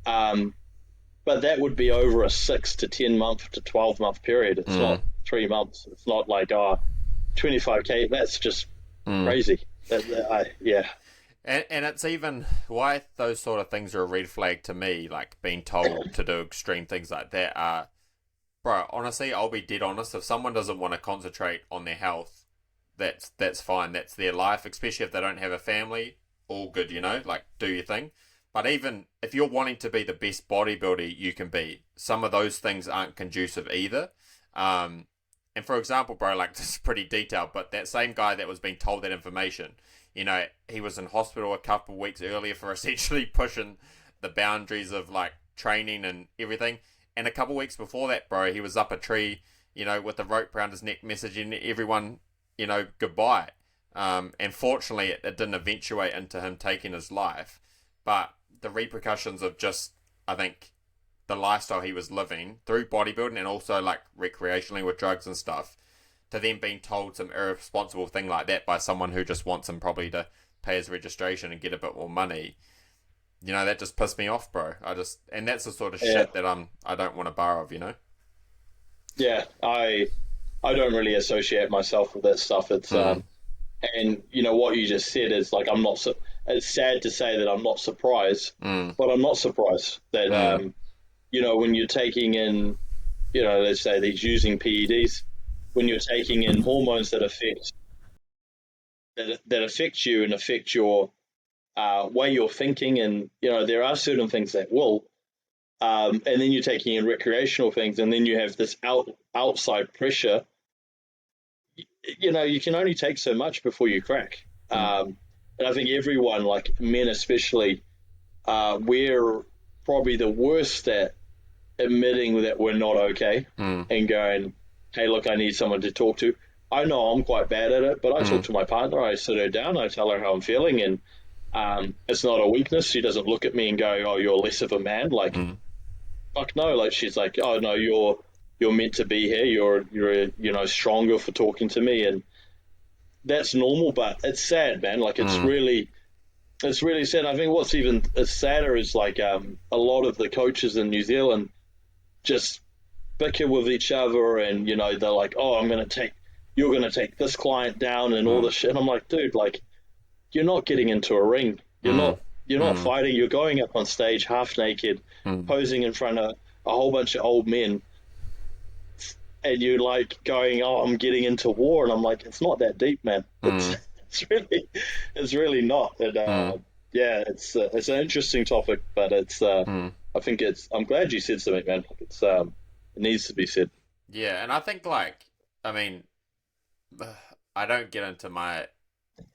But that would be over a 6 to 10 month to 12 month period. It's not 3 months. It's not like 25k. That's just crazy. Yeah. And it's even why those sort of things are a red flag to me, like being told to do extreme things like that. Bro, honestly, I'll be dead honest. If someone doesn't want to concentrate on their health, that's fine. That's their life, especially if they don't have a family. All good, like, do your thing. But even if you're wanting to be the best bodybuilder you can be, some of those things aren't conducive either. And for example, bro, like, this is pretty detailed, but that same guy that was being told that information, he was in hospital a couple of weeks earlier for essentially pushing the boundaries of, like, training and everything. And a couple of weeks before that, bro, he was up a tree, with a rope around his neck, messaging everyone, goodbye. And fortunately, it didn't eventuate into him taking his life. But the repercussions of just, I think, the lifestyle he was living through bodybuilding and also, like, recreationally with drugs and stuff, to then being told some irresponsible thing like that by someone who just wants him probably to pay his registration and get a bit more money, that just pissed me off, bro. And that's the sort of shit that I don't want a bar of, Yeah, I don't really associate myself with that stuff. It's and what you just said is, like, it's sad to say that I'm not surprised, but I'm not surprised that when you're taking in, let's say these using PEDs, when you're taking in hormones that affect you and affect your way you're thinking, and there are certain things that will, and then you're taking in recreational things, and then you have this outside pressure. You can only take so much before you crack. And I think everyone, like men especially, we're probably the worst at admitting that we're not okay and going, hey, look, I need someone to talk to. I know I'm quite bad at it, but I talk to my partner. I sit her down. I tell her how I'm feeling, and it's not a weakness. She doesn't look at me and go, oh, you're less of a man. Like, fuck no. Like, she's like, oh, no, you're meant to be here. You're stronger for talking to me, and that's normal. But it's sad, man. Like, it's really sad. I think what's even sadder is, like, a lot of the coaches in New Zealand just bicker with each other, and they're like, oh, you're gonna take this client down and all this shit. And I'm like, dude, like, you're not getting into a ring. You're not Mm. fighting. You're going up on stage half naked, Mm. posing in front of a whole bunch of old men, and you're like going, "Oh, I'm getting into war," and I'm like, "It's not that deep, man. It's Mm. it's really not." And Mm. yeah, it's an interesting topic, but Mm. I think it's. I'm glad you said something, man. It's it needs to be said. Yeah, and I think like, I mean, I don't get into my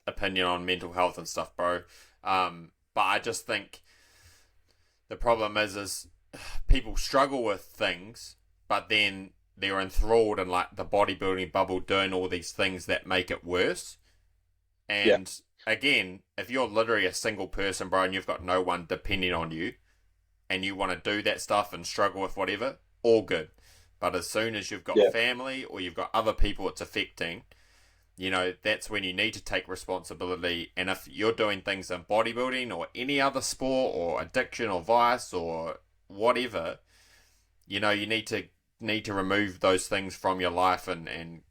opinion on mental health and stuff, bro. But I just think the problem is people struggle with things, but then they're enthralled in like the bodybuilding bubble doing all these things that make it worse. Yeah, And again, if you're literally a single person, bro, and you've got no one depending on you, and you want to do that stuff and struggle with whatever, all good. But as soon as you've got yeah, family or you've got other people it's affecting, that's when you need to take responsibility. And if you're doing things in bodybuilding or any other sport or addiction or vice or whatever, you need to remove those things from your life and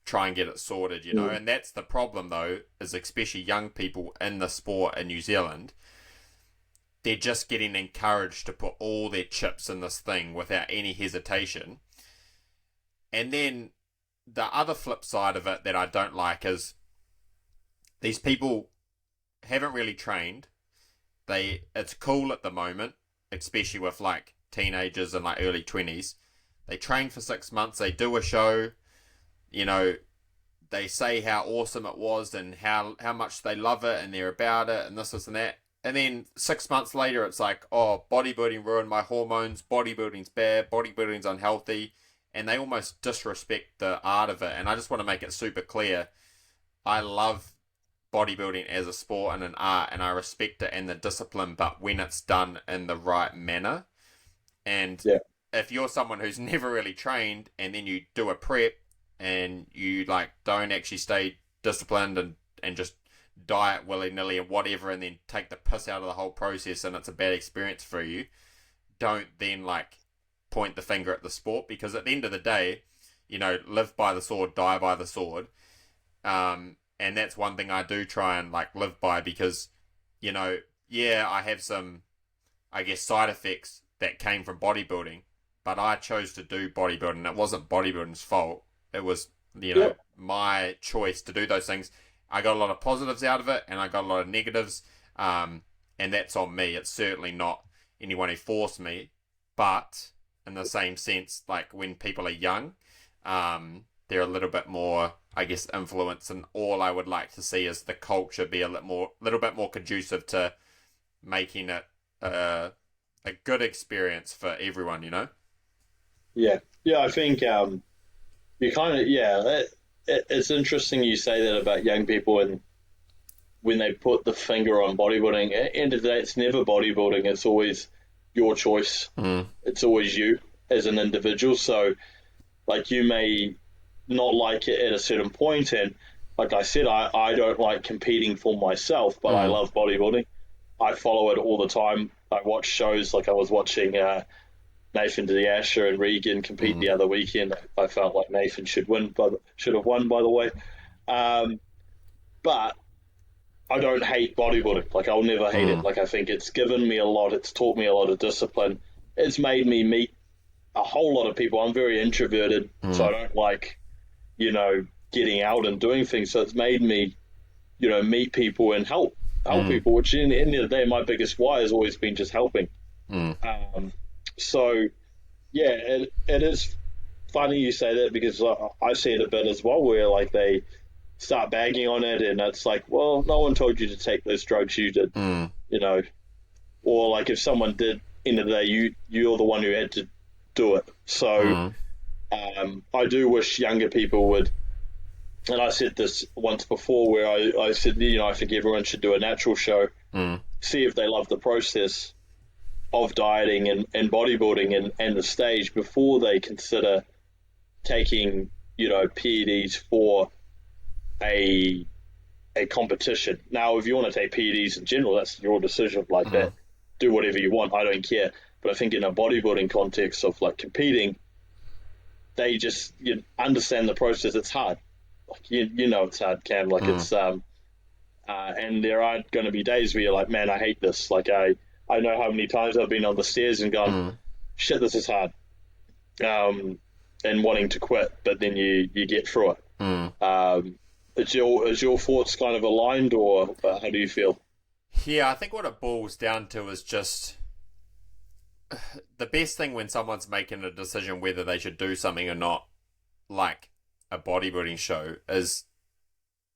try and get it sorted. mm, And that's the problem though, is especially young people in the sport in New Zealand, they're just getting encouraged to put all their chips in this thing without any hesitation. And then the other flip side of it that I don't like is these people haven't really trained. It's cool at the moment, especially with like teenagers and like early 20s. They train for 6 months, they do a show, you know, they say how awesome it was and how much they love it and they're about it and this and that. And then 6 months later, it's like, oh, bodybuilding ruined my hormones. Bodybuilding's bad. Bodybuilding's unhealthy. And they almost disrespect the art of it. And I just want to make it super clear. I love bodybuilding as a sport and an art, and I respect it and the discipline, but when it's done in the right manner. And yeah, if you're someone who's never really trained and then you do a prep and you like don't actually stay disciplined and just diet willy-nilly and whatever and then take the piss out of the whole process and it's a bad experience for you, don't then like point the finger at the sport, because at the end of the day, live by the sword, die by the sword. And that's one thing I do try and like live by, because yeah, I have some, I guess, side effects that came from bodybuilding, but I chose to do bodybuilding. It wasn't bodybuilding's fault. It was, yeah, my choice to do those things. I got a lot of positives out of it and I got a lot of negatives. And that's on me. It's certainly not anyone who forced me, but in the same sense, like when people are young, they're a little bit more, I guess, influence, and all I would like to see is the culture be a little bit more conducive to making it a good experience for everyone. yeah, yeah. I think you kind of it's interesting you say that about young people and when they put the finger on bodybuilding. At the end of the day, it's never bodybuilding. It's always your choice. Mm. It's always you as an individual. So, like, you may not like it at a certain point, and like I said, I don't like competing for myself, but I Mm. love bodybuilding. I follow it all the time. I watch shows, like I was watching Nathan Diasher and Regan compete Mm. the other weekend. I felt like Nathan should have won, by the way. Um, but I don't hate bodybuilding. Like, I'll never hate it. Mm. Like, I think it's given me a lot. It's taught me a lot of discipline. It's made me meet a whole lot of people. I'm very introverted, so I Mm. don't like, getting out and doing things. So it's made me, meet people and help Mm. people. Which in the end of the day, my biggest why has always been just helping. Mm. So yeah, it is funny you say that, because I see it a bit as well, where like they start bagging on it, and it's like, well, no one told you to take those drugs, you did, Mm. you know, or like if someone did, end of the day, you're the one who had to do it. So Mm. I do wish younger people would. And I said this once before, where I said, I think everyone should do a natural show, Mm. see if they love the process of dieting and bodybuilding and the stage before they consider taking, PEDs for a competition. Now, if you want to take PEDs in general, that's your decision. Like Mm. that, do whatever you want. I don't care. But I think in a bodybuilding context of like competing, they just understand the process. It's hard. Like it's hard, Cam. Like Mm. it's And there are going to be days where you're like, man, I hate this. Like I know how many times I've been on the stairs and gone, Mm. shit, this is hard, and wanting to quit, but then you get through it. Mm. Is your thoughts kind of aligned, or how do you feel? Yeah, I think what it boils down to is just the best thing when someone's making a decision whether they should do something or not, like a bodybuilding show, is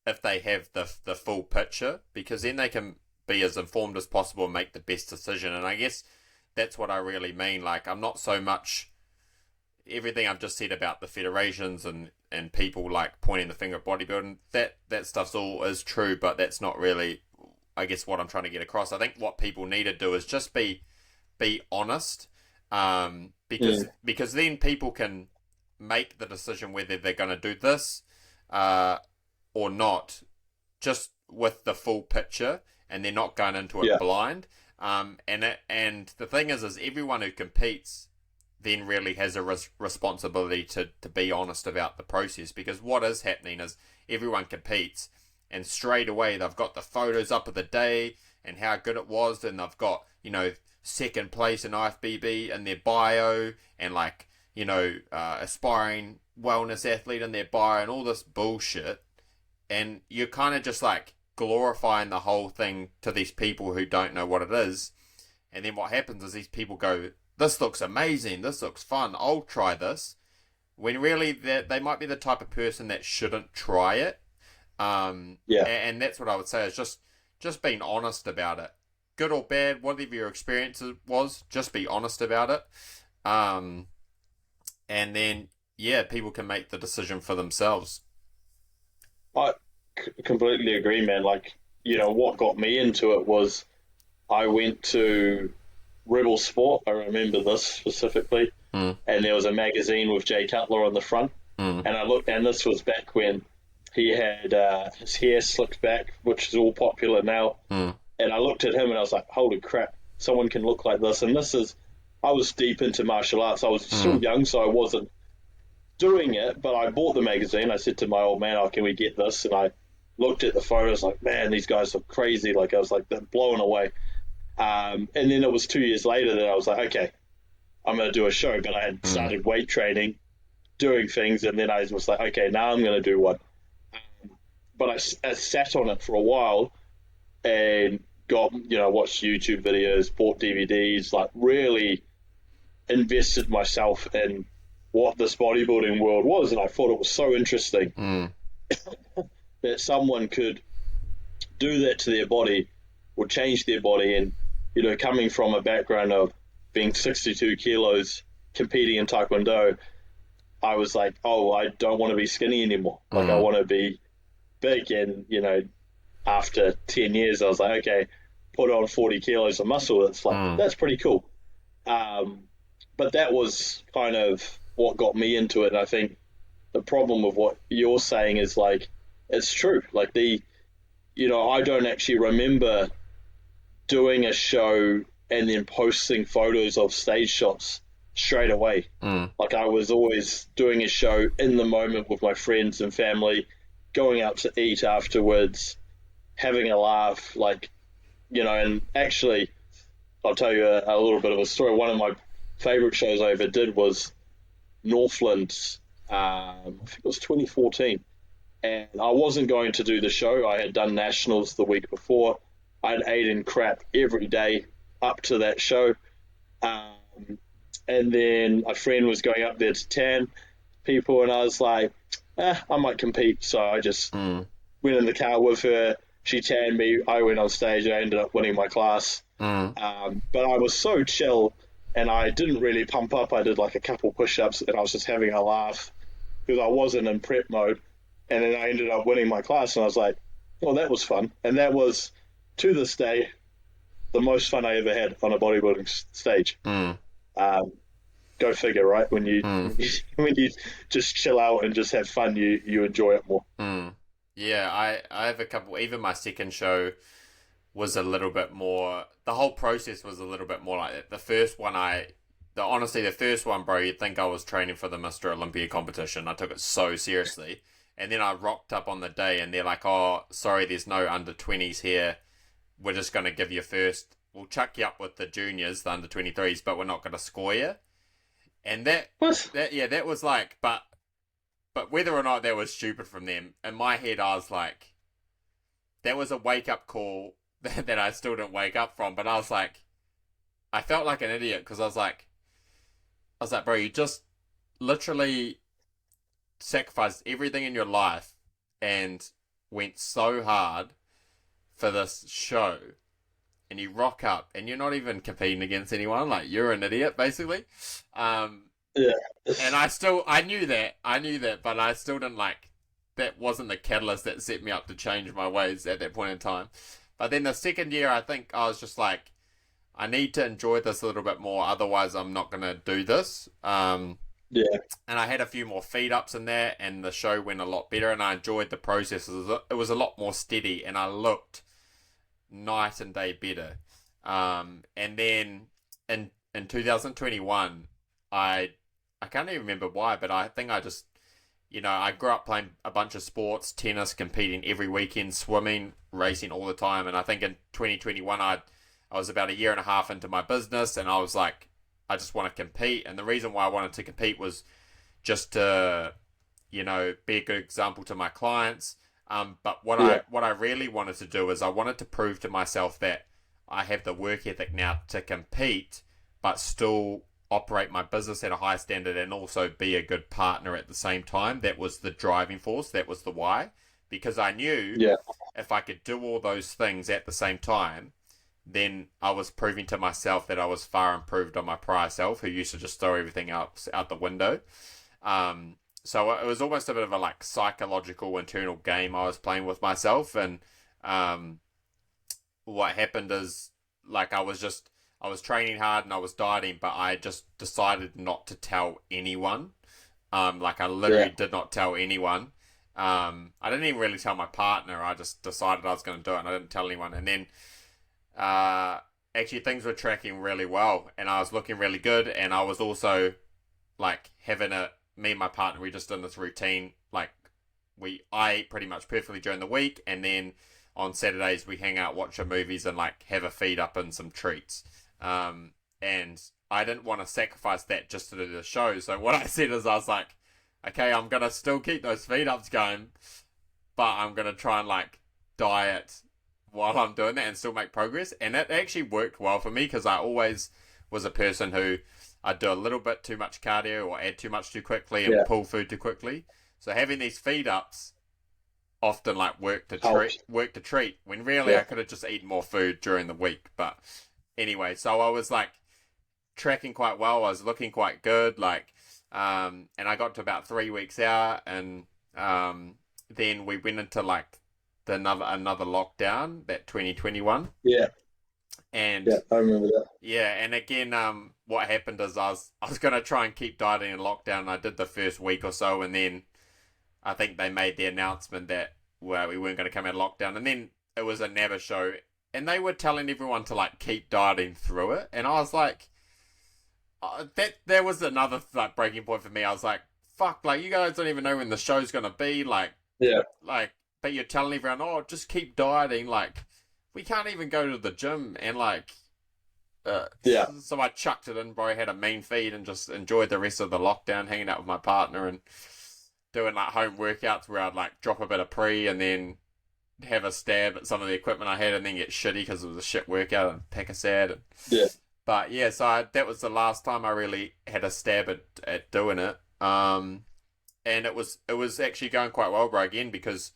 if they have the full picture, because then they can be as informed as possible and make the best decision. And I guess that's what I really mean. Like, I'm not so much everything I've just said about the federations and people like pointing the finger at bodybuilding. That stuff's all is true, but that's not really, I guess, what I'm trying to get across. I think what people need to do is just be honest, because then people can make the decision whether they're going to do this or not, just with the full picture, and they're not going into it blind. And the thing is everyone who competes then really has a responsibility to be honest about the process, because what is happening is everyone competes, and straight away they've got the photos up of the day and how good it was, and they've got, second place in IFBB in their bio, and aspiring wellness athlete in their bio, and all this bullshit. And you're kind of just like glorifying the whole thing to these people who don't know what it is. And then what happens is these people go, this looks amazing, this looks fun, I'll try this. When really they might be the type of person that shouldn't try it. And that's what I would say, is just being honest about it. Good or bad, whatever your experience was, just be honest about it. And then, people can make the decision for themselves. I completely agree, man. Like, what got me into it was I went to Rebel Sport. I remember this specifically. And there was a magazine with Jay Cutler on the front. And I looked, and this was back when he had his hair slicked back, which is all popular now. And I looked at him and I was like, holy crap, someone can look like this. And I was deep into martial arts. I was still young, so I wasn't doing it, but I bought the magazine. I said to my old man, oh, can we get this? And I looked at the photos like, man, these guys look crazy. Like, I was like blown away. And then it was 2 years later that I was like, okay, I'm going to do a show. But I had started weight training, doing things, and then I was like, okay, now I'm going to do one. But I sat on it for a while and watched YouTube videos, bought DVDs, like really invested myself in what this bodybuilding world was, and I thought it was so interesting that someone could do that to their body or change their body. And coming from a background of being 62 kilos competing in Taekwondo, I was like, oh, I don't want to be skinny anymore. Like, I want to be big. And after 10 years I was like, okay, put on 40 kilos of muscle. It's like that's pretty cool. But that was kind of what got me into it. And I think the problem with what you're saying is, like, it's true. Like, I don't actually remember doing a show and then posting photos of stage shots straight away. Like, I was always doing a show in the moment with my friends and family, going out to eat afterwards, having a laugh, and actually, I'll tell you a little bit of a story. One of my favorite shows I ever did was Northlands. I think it was 2014, and I wasn't going to do the show. I had done nationals the week before. I'd eaten crap every day up to that show, and then a friend was going up there to tan people, and I was like, I might compete. So I just went in the car with her. She tanned me. I went on stage. I ended up winning my class. But I was so chill, and I didn't really pump up. I did like a couple push-ups, and I was just having a laugh because I wasn't in prep mode. And then I ended up winning my class, and I was like, well, that was fun. And that was, to this day, the most fun I ever had on a bodybuilding stage. Go figure, right? When you when you just chill out and just have fun, you enjoy it more. Yeah, I have a couple. Even my second show was a little bit more. The whole process was a little bit more like that. The first one, honestly, the first one, bro, you'd think I was training for the Mr. Olympia competition. I took it so seriously, And then I rocked up on the day and they're like, oh, sorry, there's no under 20s here. We're just going to give you first. We'll chuck you up with the juniors, the under 23s, but we're not going to score you. And What? that was like, but whether or not that was stupid from them, in my head, I was like, that was a wake up call that I still didn't wake up from. But I was like, I felt like an idiot because I was like, bro, you just literally sacrificed everything in your life and went so hard for this show, and you rock up and you're not even competing against anyone. Like, you're an idiot, basically. Yeah. And I knew that, but I still didn't like, that wasn't the catalyst that set me up to change my ways at that point in time. But then the second year, I think I was just like, I need to enjoy this a little bit more, otherwise I'm not going to do this. Yeah. And I had a few more feed ups in there, and the show went a lot better, and I enjoyed the process. It was a lot more steady, and I looked night and day better. And then in 2021, I can't even remember why, but I think I just, I grew up playing a bunch of sports, tennis, competing every weekend, swimming, racing all the time. And I think in 2021, I was about a year and a half into my business, and I was like, I just want to compete. And the reason why I wanted to compete was just to, be a good example to my clients. But what I really wanted to do is I wanted to prove to myself that I have the work ethic now to compete, but still operate my business at a high standard and also be a good partner at the same time. That was the driving force. That was the why. Because I knew if I could do all those things at the same time, then I was proving to myself that I was far improved on my prior self, who used to just throw everything out the window. So it was almost a bit of a like psychological internal game I was playing with myself. And what happened is, like, I was training hard and I was dieting, but I just decided not to tell anyone. Like, I literally did not tell anyone. I didn't even really tell my partner. I just decided I was going to do it, and I didn't tell anyone. And then actually things were tracking really well, and I was looking really good, and I was also like me and my partner, we just done this routine, like I ate pretty much perfectly during the week, and then on Saturdays we hang out, watch our movies, and like have a feed up and some treats. And I didn't want to sacrifice that just to do the show, so what I said is I was like, okay, I'm gonna still keep those feed ups going, but I'm gonna try and like diet while I'm doing that and still make progress. And it actually worked well for me, because I always was a person who I'd do a little bit too much cardio or add too much too quickly and pull food too quickly. So having these feed ups often like work to treat when really I could have just eaten more food during the week. But anyway, so I was like tracking quite well. I was looking quite good, like, and I got to about 3 weeks out, and then we went into like another lockdown, that 2021. And I remember that. And again, what happened is I was gonna try and keep dieting in lockdown, and I did the first week or so, and then I think they made the announcement that we weren't going to come out of lockdown, and then it was a NABA show, and they were telling everyone to like keep dieting through it, and I was like, that was another like breaking point for me. I was like, fuck, like, you guys don't even know when the show's gonna be, like, but you're telling everyone, oh, just keep dieting, like, we can't even go to the gym, and like, so I chucked it in, bro. I had a mean feed and just enjoyed the rest of the lockdown, hanging out with my partner and doing like home workouts where I'd like drop a bit of pre and then have a stab at some of the equipment I had, and then get shitty because it was a shit workout and pack a sad. But yeah, so that was the last time I really had a stab at doing it. And it was actually going quite well, bro, again, because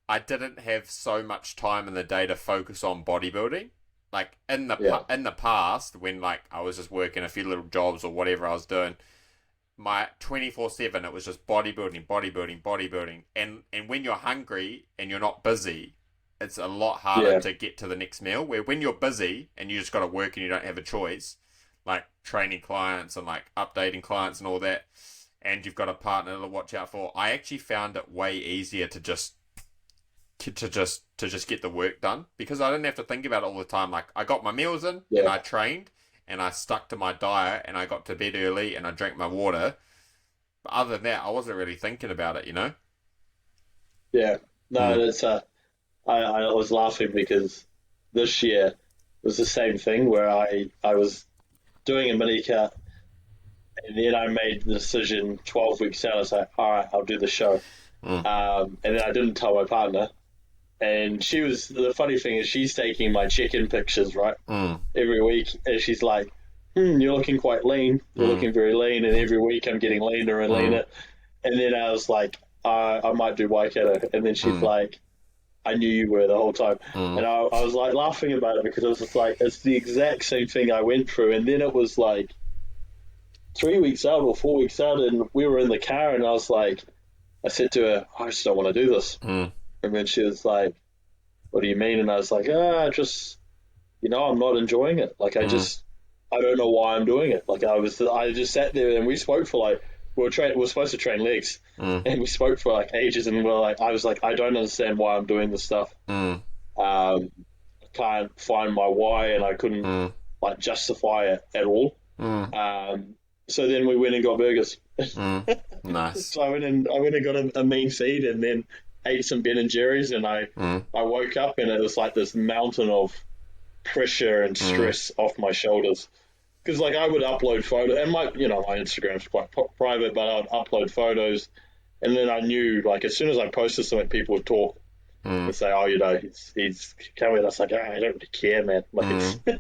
I didn't have so much time in the day to focus on bodybuilding. Like in the past, when like I was just working a few little jobs or whatever I was doing, my 24/7 it was just bodybuilding. And when you're hungry and you're not busy, it's a lot harder to get to the next meal. Where when you're busy and you just got to work and you don't have a choice, like training clients and like updating clients and all that, and you've got a partner to watch out for, I actually found it way easier to just get the work done, because I didn't have to think about it all the time. Like, I got my meals in and I trained and I stuck to my diet and I got to bed early and I drank my water. But other than that, I wasn't really thinking about it, you know? Yeah. Mm, No, that's I was laughing because this year was the same thing where I was doing a mini cut and then I made the decision 12 weeks out. I was like, all right, I'll do the show. mm, And then I didn't tell my partner. And the funny thing is, she's taking my chicken pictures, right, mm, every week. And she's like, you're looking quite lean. You're mm, looking very lean. And every week I'm getting leaner and mm, leaner. And then I was like, I might do Waikato. And then she's mm, like, I knew you were the whole time. mm, And I was like laughing about it because I was just like, it's the exact same thing I went through. And then it was like 3 weeks out or 4 weeks out, and we were in the car, and I said to her, I just don't want to do this. mm, And then she was like, what do you mean? And I was like, just, I'm not enjoying it. Like, mm, I don't know why I'm doing it. Like, I just sat there and we spoke for like, we were supposed to train legs, mm, and we spoke for like ages, and I was like, I don't understand why I'm doing this stuff. mm, I can't find my why, and I couldn't mm, like justify it at all. mm, So then we went and got burgers. mm. Nice. So I went and got a mean feed, and then ate some Ben and Jerry's, and Mm, I woke up and it was like this mountain of pressure and mm, stress off my shoulders. Because like I would upload photos, and my Instagram's quite private, but I'd upload photos, and then I knew like as soon as I posted something, people would talk mm, and say, "Oh, he's coming." I was like, I don't really care, man. Like mm,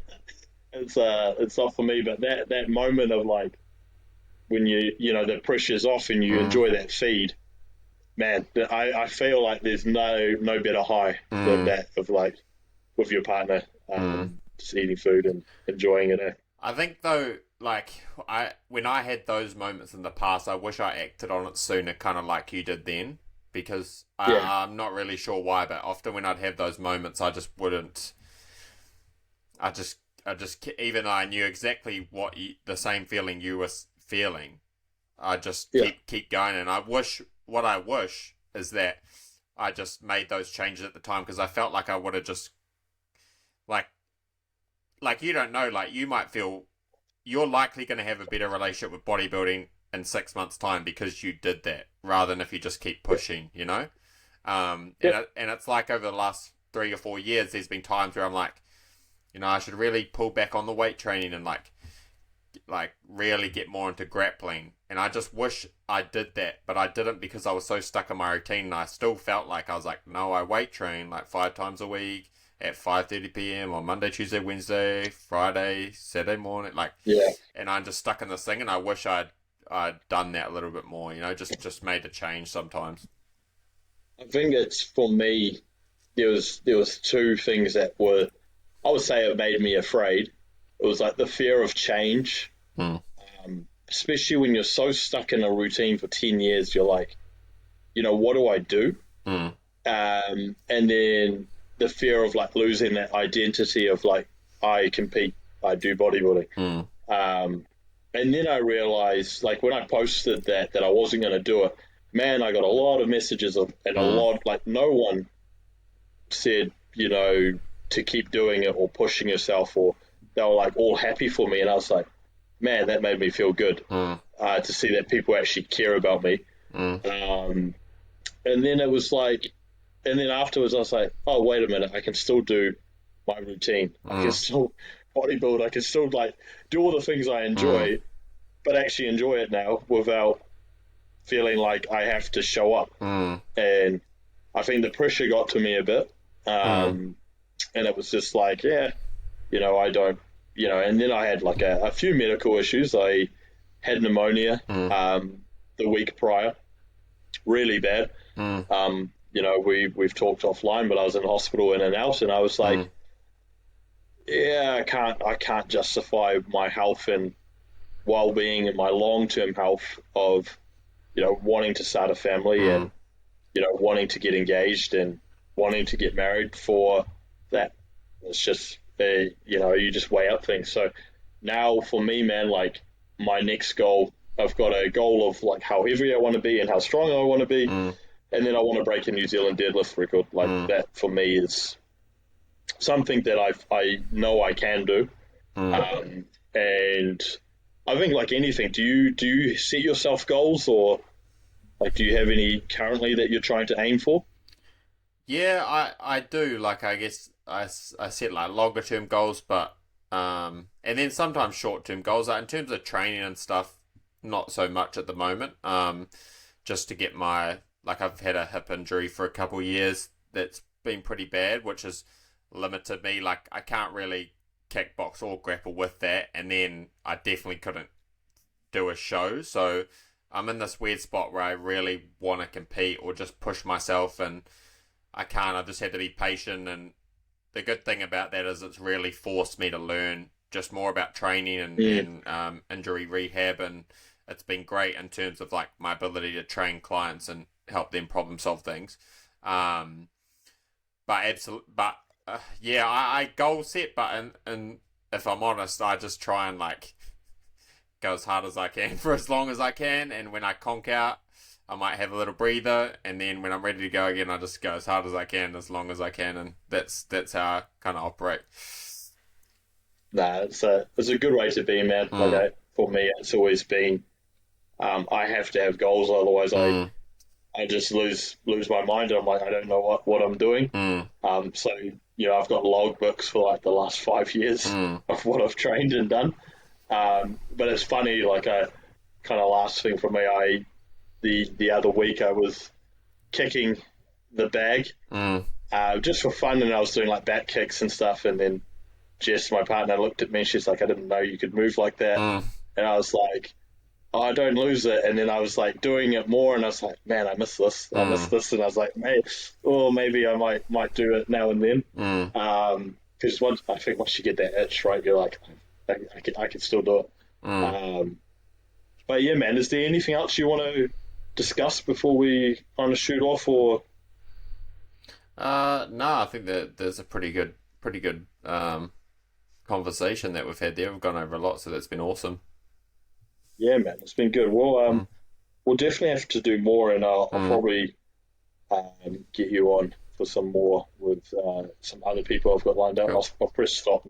it's not for me. But that moment of like when the pressure's off and you mm, enjoy that feed, man, I feel like there's no better high than mm, that of like with your partner, mm. just eating food and enjoying it. Eh? I think though, like when I had those moments in the past, I wish I acted on it sooner, kind of like you did then, because Yeah, I'm not really sure why, but often when I'd have those moments, I just wouldn't. Even though I knew exactly the same feeling you were feeling, I just yeah, keep going, and what I wish is that I just made those changes at the time because I felt like I would have just like you don't know, like you might feel you're likely going to have a better relationship with bodybuilding in 6 months' time because you did that rather than if you just keep yeah, pushing, yeah, and it's like over the last 3 or 4 years, there's been times where I'm like, I should really pull back on the weight training and like really get more into grappling. And I just wish I did that, but I didn't because I was so stuck in my routine. And I still felt like I was like, no, I weight train like 5 times a week at 5:30 p.m. on Monday, Tuesday, Wednesday, Friday, Saturday morning, yeah. and I'm just stuck in this thing. And I wish I'd done that a little bit more. Just made a change sometimes. I think it's for me. There was two things that were, I would say, it made me afraid. It was like the fear of change, Mm, especially when you're so stuck in a routine for 10 years. You're like, what do I do? mm, And then the fear of like losing that identity of like I compete, I do bodybuilding. mm, Um, and then I realized like when I posted that I wasn't going to do it, man, I got a lot of messages and a mm, lot like no one said to keep doing it or pushing yourself, or they were like all happy for me, and I was like, man, that made me feel good mm, to see that people actually care about me. mm, Um, and then it was like, and then afterwards I was like, oh wait a minute, I can still do my routine. I can mm, still bodybuild. I can still like do all the things I mm, enjoy, but actually enjoy it now without feeling like I have to show up. mm, And I think the pressure got to me a bit, mm, and it was just like, yeah, I don't, and then I had like a few medical issues. I had pneumonia mm, the week prior, really bad. mm, We've talked offline, but I was in hospital in and out, and I was like, mm, yeah, I can't justify my health and well-being and my long-term health of wanting to start a family mm, and wanting to get engaged and wanting to get married for that. It's just you just weigh up things. So now for me, man, like my next goal, I've got a goal of like how heavy I want to be and how strong I want to be, mm, and then I want to break a New Zealand deadlift record. Like mm, that for me is something that I know I can do. mm. And I think like anything, do you set yourself goals, or like do you have any currently that you're trying to aim for? Yeah, I do. Like, I guess I set like longer term goals, but and then sometimes short term goals. Like in terms of training and stuff, not so much at the moment. Just to get my like I've had a hip injury for a couple of years that's been pretty bad, which has limited me. Like I can't really kickbox or grapple with that, and then I definitely couldn't do a show. So I'm in this weird spot where I really want to compete or just push myself, and I can't. I just had to be patient. And the good thing about that is it's really forced me to learn just more about training and injury rehab, and it's been great in terms of like my ability to train clients and help them problem solve things. Um, but absolutely, but yeah, I goal set, but and if I'm honest, I just try and like go as hard as I can for as long as I can, and when I conk out, I might have a little breather, and then when I'm ready to go again, I just go as hard as I can, as long as I can, and that's how I kind of operate. Nah, it's a good way to be, man. Like Mm, for me, it's always been I have to have goals, otherwise mm, I just lose my mind. I'm like I don't know what I'm doing. mm, So I've got log books for like the last 5 years mm, of what I've trained and done. But it's funny, like a kind of last thing for me, the other week I was kicking the bag mm, just for fun, and I was doing like back kicks and stuff, and then Jess, my partner, looked at me and she's like, I didn't know you could move like that. mm, And I was like, oh, I don't lose it. And then I was like doing it more, and I was like, man, I miss this. I miss mm, this. And I was like, hey, oh, maybe I might do it now and then. mm. Because I think once you get that itch, right, you're like, I can still do it. Mm. But yeah, man, is there anything else you want to discuss before we kind of shoot off? Or No, I think that there's a pretty good conversation that we've had there. We've gone over a lot, so that's been awesome. yeah, man, it's been good. Mm, We'll definitely have to do more, and I'll mm. probably get you on for some more with some other people I've got lined up. Cool. I'll press stop